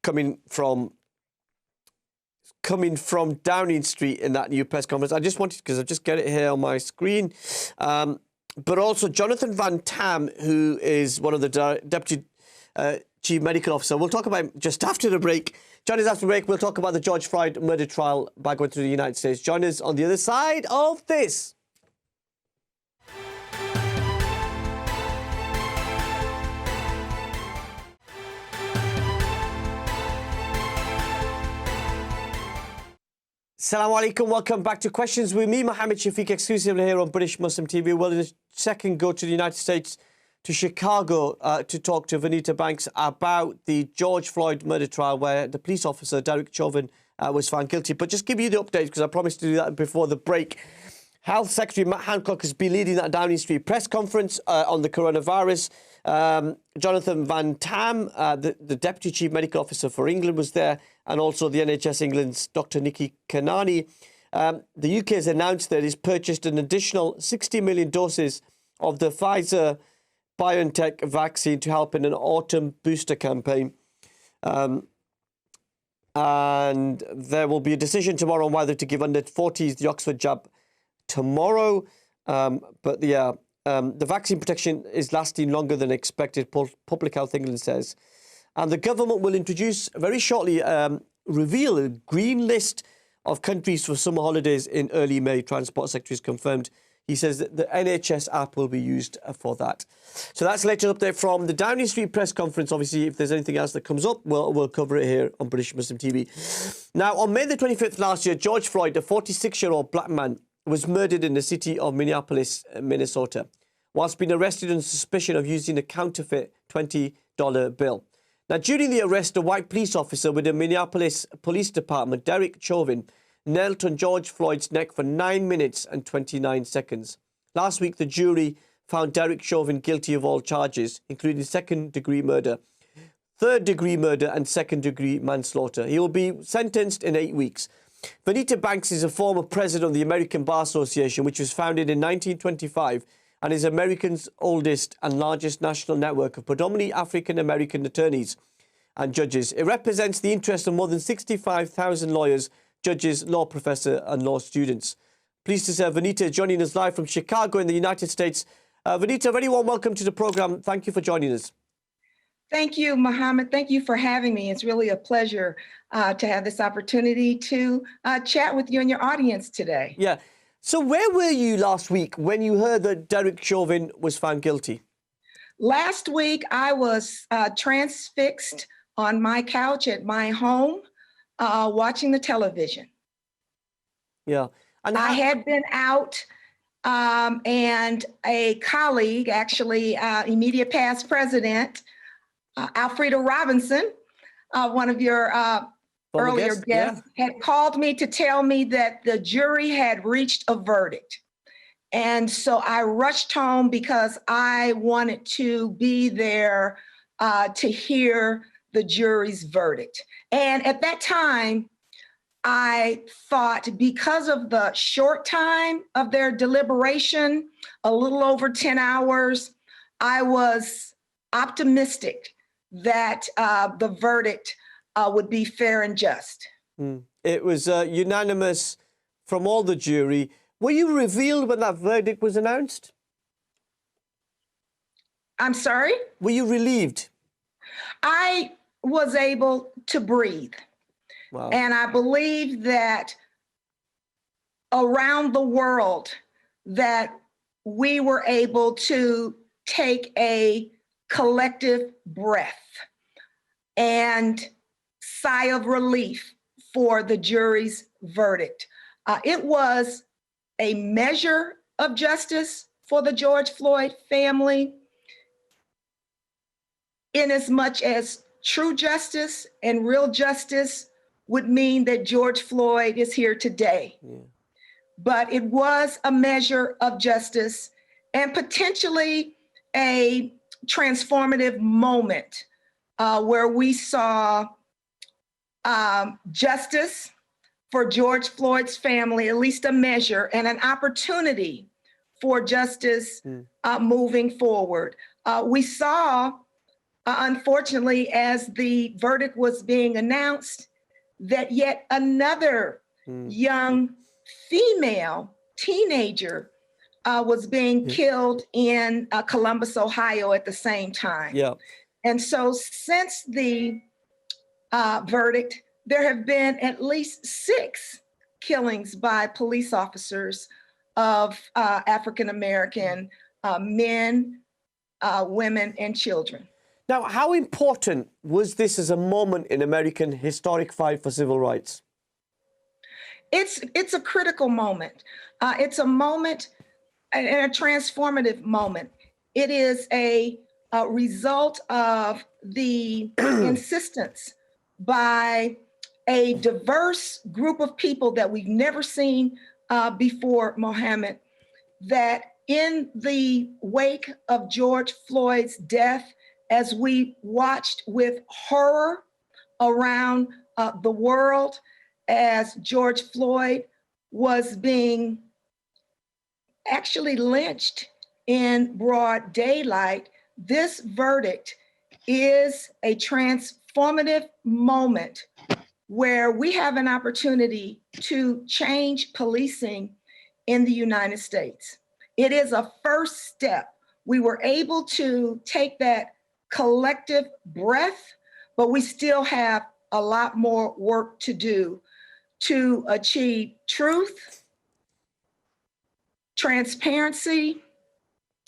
coming from Downing Street in that new press conference. I just wanted, because I just get it here on my screen, but also Jonathan Van Tam, who is one of the Deputy Chief Medical Officer. We'll talk about him just after the break. Join us after the break. We'll talk about the George Floyd murder trial by going to the United States. Join us on the other side of this. Assalamu alaikum, welcome back to Questions with me, Mohammed Shafiq, exclusively here on British Muslim TV. We'll in a second go to the United States, to Chicago, to talk to Vanita Banks about the George Floyd murder trial, where the police officer, Derek Chauvin, was found guilty. But just give you the update, because I promised to do that before the break. Health Secretary Matt Hancock has been leading that Downing Street press conference on the coronavirus. Jonathan Van Tam, the Deputy Chief Medical Officer for England, was there, and also the NHS England's Dr. Nikki Kanani. The UK has announced that it's purchased an additional 60 million doses of the Pfizer-BioNTech vaccine to help in an autumn booster campaign. And there will be a decision tomorrow on whether to give under 40s the Oxford jab tomorrow. But the vaccine protection is lasting longer than expected, Public Health England says. And the government will introduce very shortly, reveal a green list of countries for summer holidays in early May. Transport Secretary has confirmed. He says that the NHS app will be used for that. So that's the latest update from the Downing Street press conference. Obviously, if there's anything else that comes up, we'll cover it here on British Muslim TV. Now, on May the 25th last year, George Floyd, a 46-year-old black man, was murdered in the city of Minneapolis, Minnesota, whilst being arrested on suspicion of using a counterfeit $20 bill. Now, during the arrest, a white police officer with the Minneapolis Police Department, Derek Chauvin, knelt on George Floyd's neck for 9 minutes and 29 seconds. Last week, the jury found Derek Chauvin guilty of all charges, including second-degree murder, third-degree murder and second-degree manslaughter. He will be sentenced in 8 weeks. Vanita Banks is a former president of the American Bar Association, which was founded in 1925 and is America's oldest and largest national network of predominantly African-American attorneys and judges. It represents the interests of more than 65,000 lawyers, judges, law professors and law students. Pleased to say Vanita joining us live from Chicago in the United States. Vanita, very warm welcome to the programme. Thank you for joining us.
Thank you, Mohammed. Thank you for having me. It's really a pleasure to have this opportunity to chat with you and your audience today.
Yeah. So where were you last week when you heard that Derek Chauvin was found guilty?
Last week, I was transfixed on my couch at my home, watching the television.
Yeah. And
I had been out, and a colleague, actually, immediate past president, Alfreda Robinson, one of your earlier guests, had called me to tell me that the jury had reached a verdict. And so I rushed home because I wanted to be there to hear the jury's verdict. And at that time, I thought, because of the short time of their deliberation, a little over 10 hours, I was optimistic that the verdict would be fair and just.
It was unanimous from all the jury. Were you revealed when that verdict was announced?
I'm sorry?
Were you relieved?
I was able to breathe.
Wow.
And I believe that around the world that we were able to take a collective breath and sigh of relief for the jury's verdict. It was a measure of justice for the George Floyd family, in as much as true justice and real justice would mean that George Floyd is here today.
Yeah.
But it was a measure of justice and potentially a transformative moment where we saw justice for George Floyd's family, at least a measure, and an opportunity for justice moving forward. We saw, unfortunately, as the verdict was being announced, that yet another young female teenager was being killed in Columbus, Ohio at the same time.
Yeah.
And so since the verdict, there have been at least 6 killings by police officers of African-American men, women, and children.
Now, how important was this as a moment in American historic fight for civil rights?
It's a critical moment. It's a moment, and a transformative moment. It is a result of the insistence by a diverse group of people that we've never seen before, Mohammed, that in the wake of George Floyd's death, as we watched with horror around the world as George Floyd was being actually lynched in broad daylight, this verdict is a transformative moment where we have an opportunity to change policing in the United States. It is a first step. We were able to take that collective breath, but we still have a lot more work to do to achieve truth, transparency,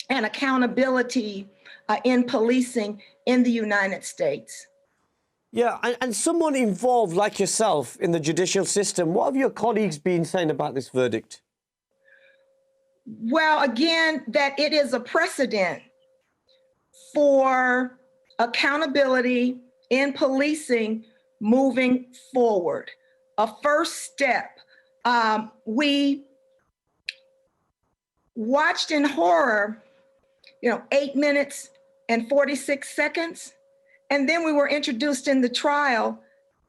and accountability in policing in the United States.
Yeah, and someone involved like yourself in the judicial system, what have your colleagues been saying about this verdict?
Well, again, that it is a precedent for accountability in policing moving forward. A first step. We watched in horror, 8 minutes and 46 seconds. And then we were introduced in the trial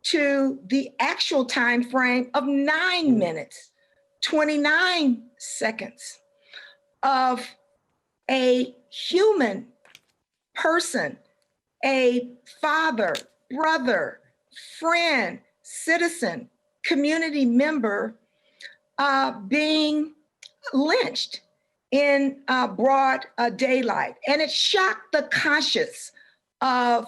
to the actual time frame of 9 minutes, 29 seconds of a human person, a father, brother, friend, citizen, community member being lynched in broad daylight. And it shocked the conscience of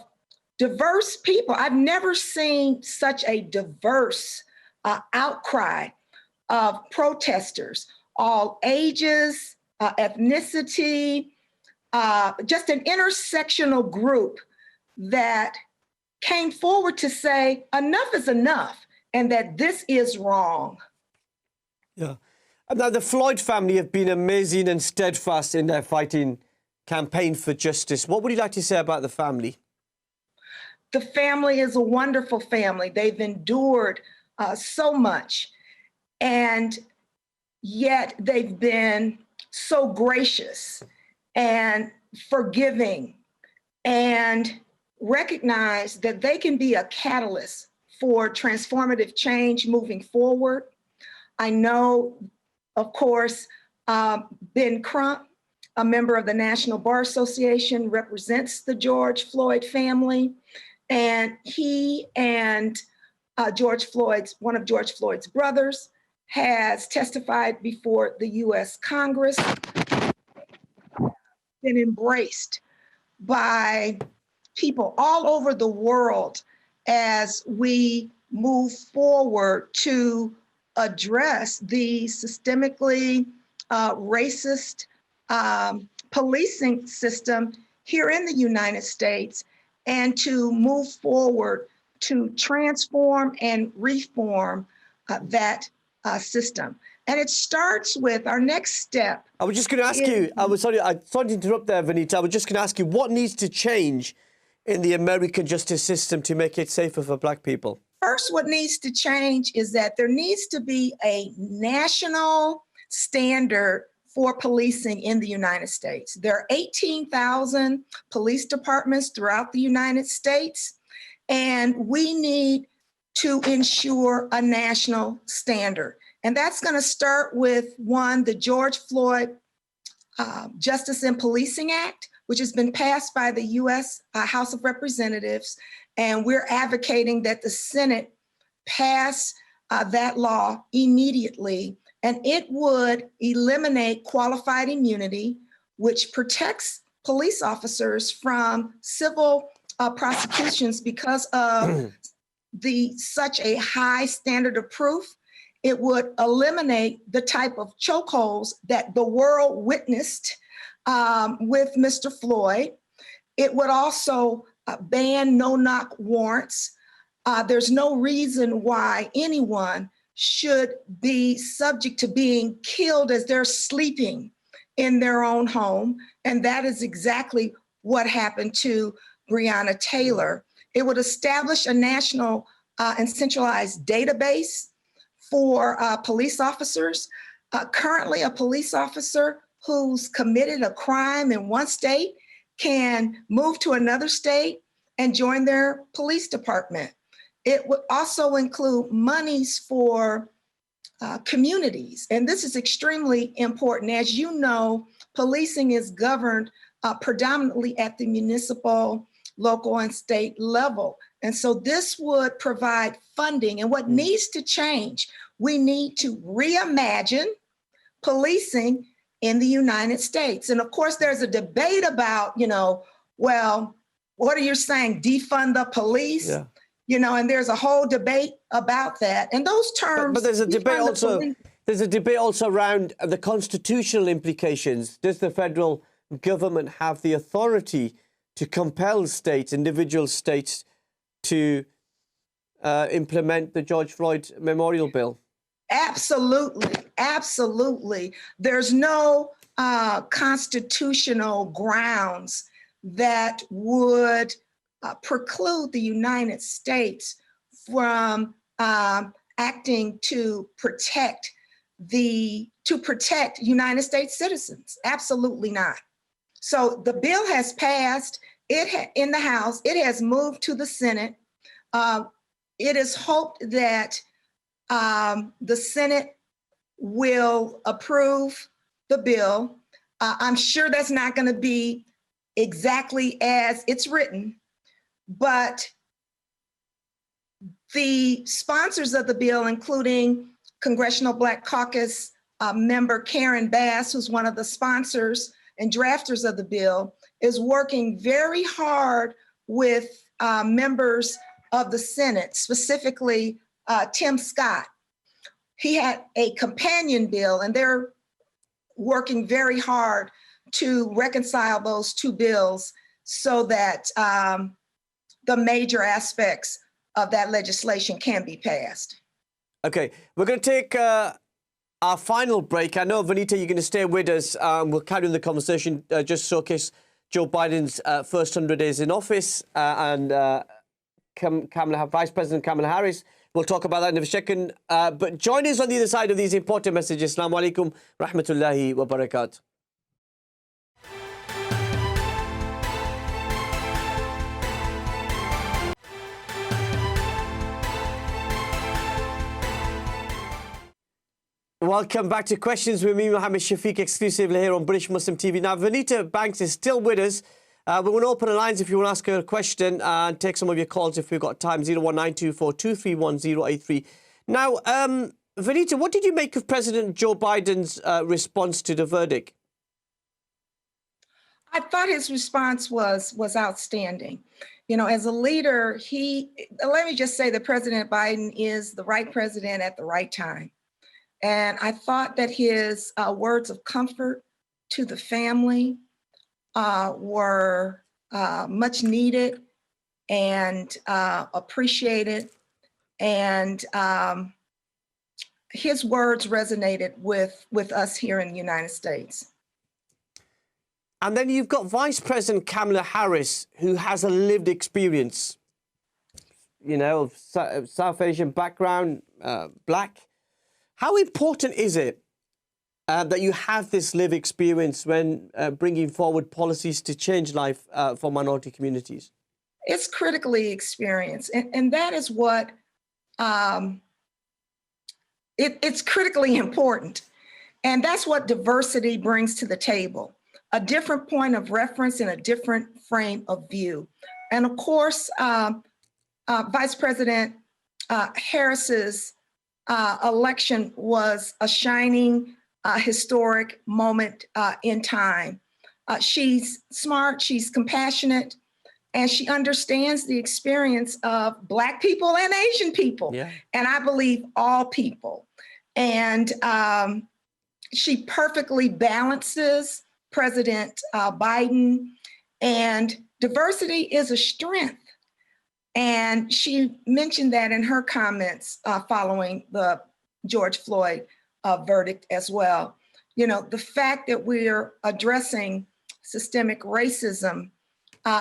diverse people. I've never seen such a diverse outcry of protesters, all ages, ethnicity, just an intersectional group that came forward to say enough is enough and that this is wrong.
Yeah. And now the Floyd family have been amazing and steadfast in their fighting campaign for justice. What would you like to say about the family?
The family is a wonderful family. They've endured so much, and yet they've been so gracious and forgiving, and recognize that they can be a catalyst for transformative change moving forward. I know, of course, Ben Crump, a member of the National Bar Association, represents the George Floyd family, and he and one of George Floyd's brothers, has testified before the U.S. Congress, been embraced by people all over the world as we move forward to address the systemically racist policing system here in the United States, and to move forward to transform and reform that system. And it starts with our next step.
I was just going to ask you, sorry to interrupt there, Vanita. I was just going to ask you, what needs to change in the American justice system to make it safer for Black people?
First, what needs to change is that there needs to be a national standard for policing in the United States. There are 18,000 police departments throughout the United States, and we need to ensure a national standard. And that's going to start with, one, the George Floyd Justice in Policing Act, which has been passed by the U.S. House of Representatives. And we're advocating that the Senate pass that law immediately. And it would eliminate qualified immunity, which protects police officers from civil prosecutions because of such a high standard of proof. It would eliminate the type of chokeholds that the world witnessed with Mr. Floyd. It would also ban no-knock warrants. There's no reason why anyone should be subject to being killed as they're sleeping in their own home. And that is exactly what happened to Breonna Taylor. It would establish a national and centralized database for police officers. Currently, a police officer who's committed a crime in one state can move to another state and join their police department. It would also include monies for communities. And this is extremely important. As you know, policing is governed predominantly at the municipal, local, and state level. And so this would provide funding. And what needs to change, we need to reimagine policing in the United States. And of course, there's a debate about, well, what are you saying, defund the police?
Yeah.
And there's a whole debate about that. And those terms.
But there's a debate also. There's a debate also around the constitutional implications. Does the federal government have the authority to compel states, individual states, to implement the George Floyd Memorial Bill?
Absolutely, absolutely. There's no constitutional grounds that would preclude the United States from acting to protect United States citizens. Absolutely not. So the bill has passed in the House. It has moved to the Senate. It is hoped that the Senate will approve the bill. I'm sure that's not going to be exactly as it's written, but the sponsors of the bill, including Congressional Black Caucus member Karen Bass, who's one of the sponsors and drafters of the bill, is working very hard with members of the Senate, specifically Tim Scott. He had a companion bill, and they're working very hard to reconcile those two bills so that the major aspects of that legislation can be passed.
Okay, we're going to take our final break. I know, Vanita, you're going to stay with us. We'll carry on the conversation, just showcase Joe Biden's first 100 days in office and Vice President Kamala Harris. We'll talk about that in a second. But join us on the other side of these important messages. Assalamu alaikum, rahmatullahi wa barakatuh. Welcome back to Questions with me, Mohammed Shafiq, exclusively here on British Muslim TV. Now, Vanita Banks is still with us. We're going to open the lines if you want to ask her a question and take some of your calls if we've got time. 01924231083. Now, Vanita, what did you make of President Joe Biden's response to the verdict?
I thought his response was outstanding. You know, as a leader, let me just say that President Biden is the right president at the right time. And I thought that his words of comfort to the family were much needed and appreciated. And his words resonated with us here in the United States.
And then you've got Vice President Kamala Harris, who has a lived experience, you know, of South Asian background, black. How important is it that you have this lived experience when bringing forward policies to change life for minority communities?
It's critically experienced, and that is what it's critically important. And that's what diversity brings to the table, a different point of reference and a different frame of view. And of course, Vice President Harris's election was a shining, historic moment in time. She's smart, she's compassionate, and she understands the experience of Black people and Asian people, and I believe all people. And she perfectly balances President Biden, and diversity is a strength. And she mentioned that in her comments following the George Floyd verdict as well. You know, the fact that we're addressing systemic racism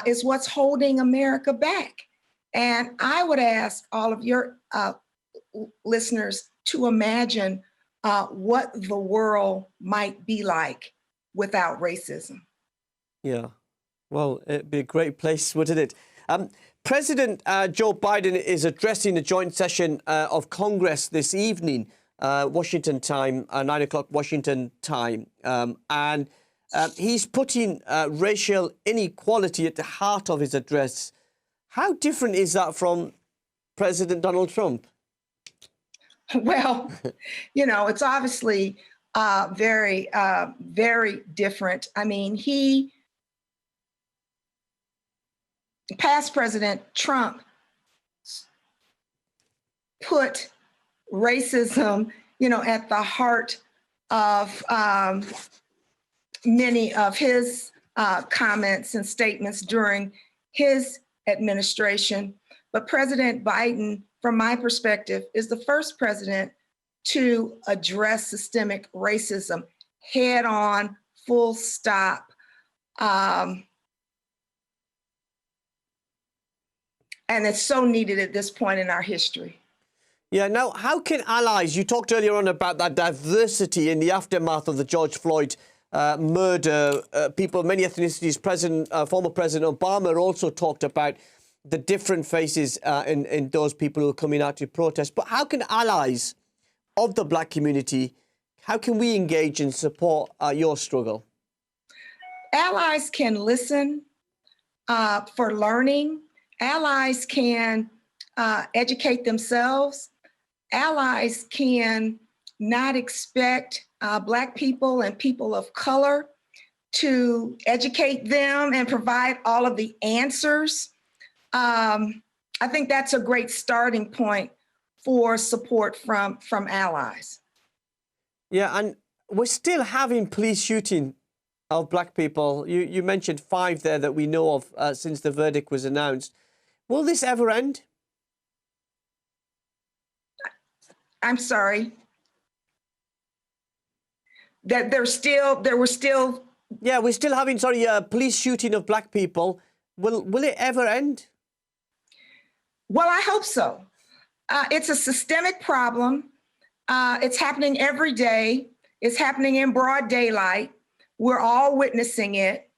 is what's holding America back. And I would ask all of your listeners to imagine what the world might be like without racism.
Yeah, well, it'd be a great place, wouldn't it? President Joe Biden is addressing a joint session of Congress this evening, Washington time, 9 o'clock Washington time. And he's putting racial inequality at the heart of his address. How different is that from President Donald Trump?
Well, you know, it's obviously very, very different. I mean, past President Trump put racism, you know, at the heart of many of his comments and statements during his administration. But President Biden, from my perspective, is the first president to address systemic racism head on, full stop. And it's so needed at this point in our history.
Yeah, now, how can allies, you talked earlier on about that diversity in the aftermath of the George Floyd murder, people, many ethnicities, former President Obama also talked about the different faces in those people who are coming out to protest. But how can allies of the Black community, how can we engage and support your struggle?
Allies can listen for learning. Allies can educate themselves. Allies can not expect Black people and people of color to educate them and provide all of the answers. I think that's a great starting point for support from allies. Yeah,
and we're still having police shooting of Black people. You mentioned 5 there that we know of since the verdict was announced. Will this ever end?
I'm sorry. That there were still.
Yeah, we're still having, police shooting of black people. Will it ever end?
Well, I hope so. It's a systemic problem. It's happening every day. It's happening in broad daylight. We're all witnessing it.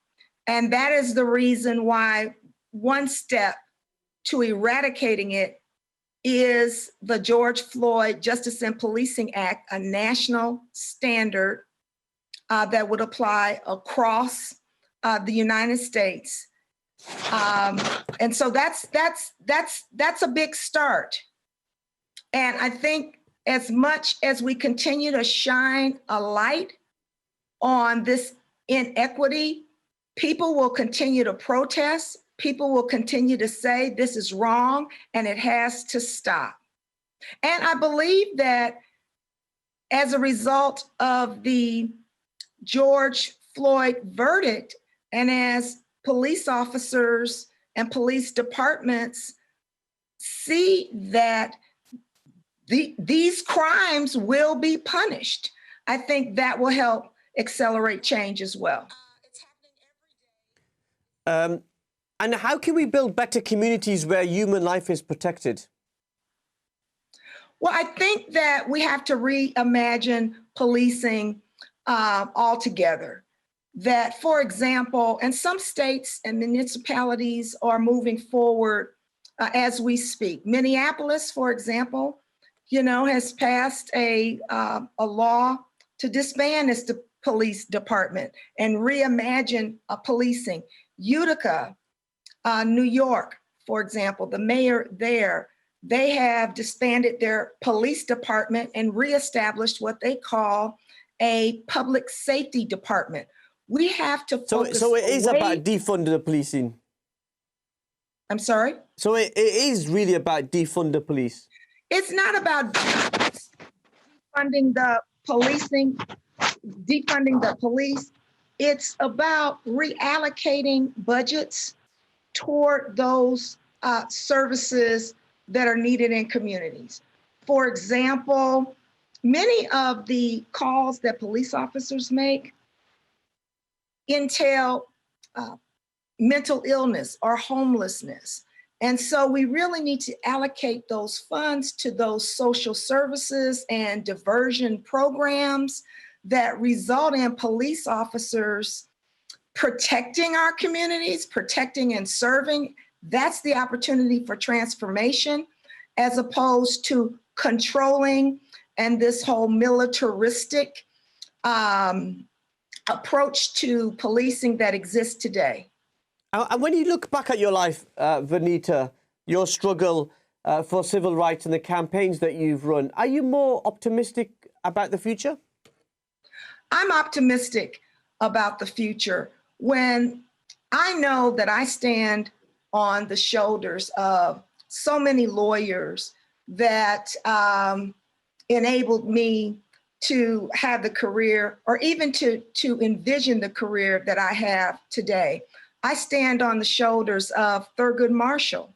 And that is the reason why one step to eradicating it is the George Floyd Justice and Policing Act, a national standard that would apply across the United States. And so that's a big start. And I think as much as we continue to shine a light on this inequity, people will continue to protest. People will continue to say this is wrong and it has to stop. And I believe that as a result of the George Floyd verdict, and as police officers and police departments see that these crimes will be punished, I think that will help accelerate change as well.
And how can we build better communities where human life is protected?
Well, I think that we have to reimagine policing altogether. That, for example, and some states and municipalities are moving forward as we speak. Minneapolis, for example, has passed a law to disband its police department and reimagine policing. Utica, New York, for example, the mayor there, they have disbanded their police department and reestablished what they call a public safety department. We have to focus.
So it is about defunding the policing.
I'm sorry?
So it is really about defund the police.
It's not about defunding the policing, defunding the police. It's about reallocating budgets toward those services that are needed in communities. For example, many of the calls that police officers make entail mental illness or homelessness. And so we really need to allocate those funds to those social services and diversion programs that result in police officers protecting our communities, protecting and serving. That's the opportunity for transformation, as opposed to controlling and this whole militaristic approach to policing that exists today.
And when you look back at your life, Vanita, your struggle for civil rights and the campaigns that you've run, are you more optimistic about the future?
I'm optimistic about the future when I know that I stand on the shoulders of so many lawyers that enabled me to have the career, or even to envision the career that I have today. I stand on the shoulders of Thurgood Marshall,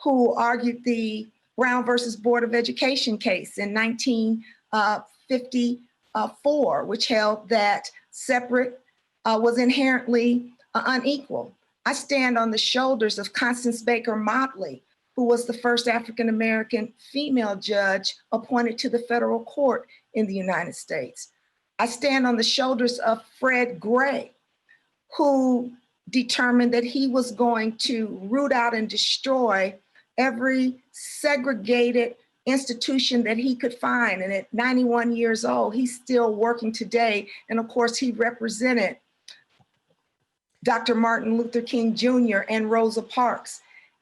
who argued the Brown versus Board of Education case in 1954, which held that separate was inherently unequal. I stand on the shoulders of Constance Baker Motley, who was the first African-American female judge appointed to the federal court in the United States. I stand on the shoulders of Fred Gray, who determined that he was going to root out and destroy every segregated institution that he could find. And at 91 years old, he's still working today. And of course, he represented Dr. Martin Luther King Jr. and Rosa Parks.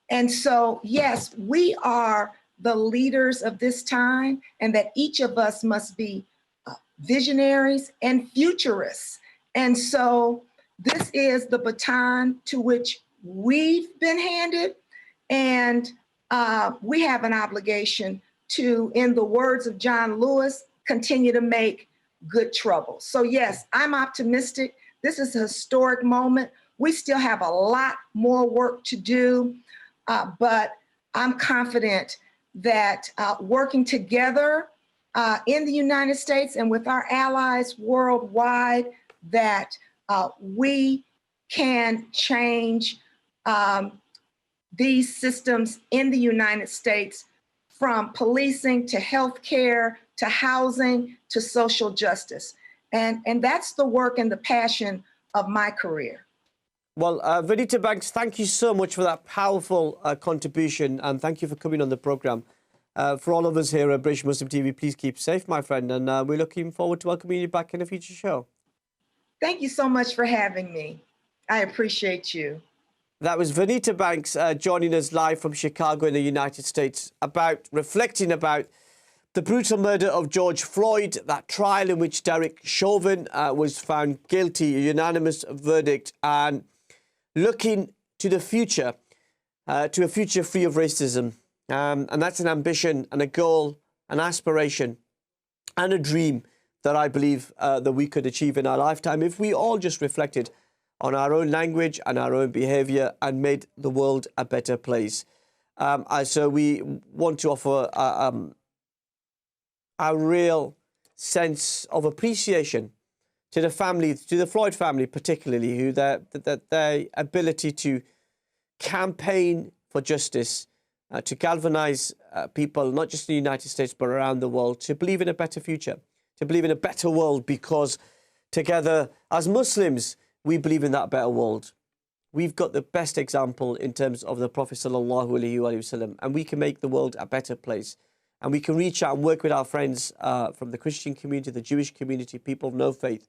And so, yes, we are the leaders of this time, and that each of us must be visionaries and futurists. And so this is the baton to which we've been handed, and we have an obligation to, in the words of John Lewis, continue to make good trouble. So yes, I'm optimistic. This is a historic moment. We still have a lot more work to do. but I'm confident that working together in the United States and with our allies worldwide, that we can change these systems in the United States, from policing to healthcare to housing to social justice. And that's the work and the passion of my career.
Well, Vanita Banks, thank you so much for that powerful contribution, and thank you for coming on the program. For all of us here at British Muslim TV, please keep safe, my friend, and we're looking forward to welcoming you back in a future show.
Thank you so much for having me. I appreciate you.
That was Vanita Banks joining us live from Chicago in the United States, reflecting about the brutal murder of George Floyd, that trial in which Derek Chauvin was found guilty, a unanimous verdict, and looking to the future, to a future free of racism. And that's an ambition and a goal, an aspiration and a dream that I believe that we could achieve in our lifetime if we all just reflected on our own language and our own behavior and made the world a better place. So we want to offer a real sense of appreciation to the family, to the Floyd family particularly, who their ability to campaign for justice, to galvanize people, not just in the United States, but around the world, to believe in a better future, to believe in a better world, because together as Muslims, we believe in that better world. We've got the best example in terms of the Prophet sallallahu alaihi wasallam, and we can make the world a better place. And we can reach out and work with our friends from the Christian community, the Jewish community, people of no faith,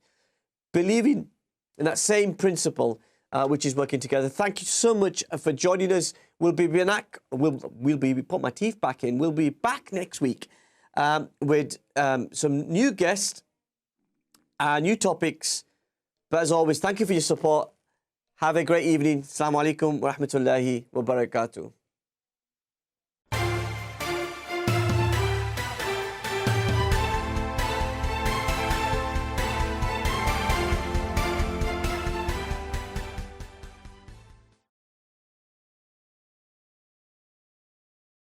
believing in that same principle, which is working together. Thank you so much for joining us. We'll be back. We'll be put my teeth back in. We'll be back next week with some new guests, new topics. But as always, thank you for your support. Have a great evening. Assalamu alaikum wa rahmatullahi wa barakatuh.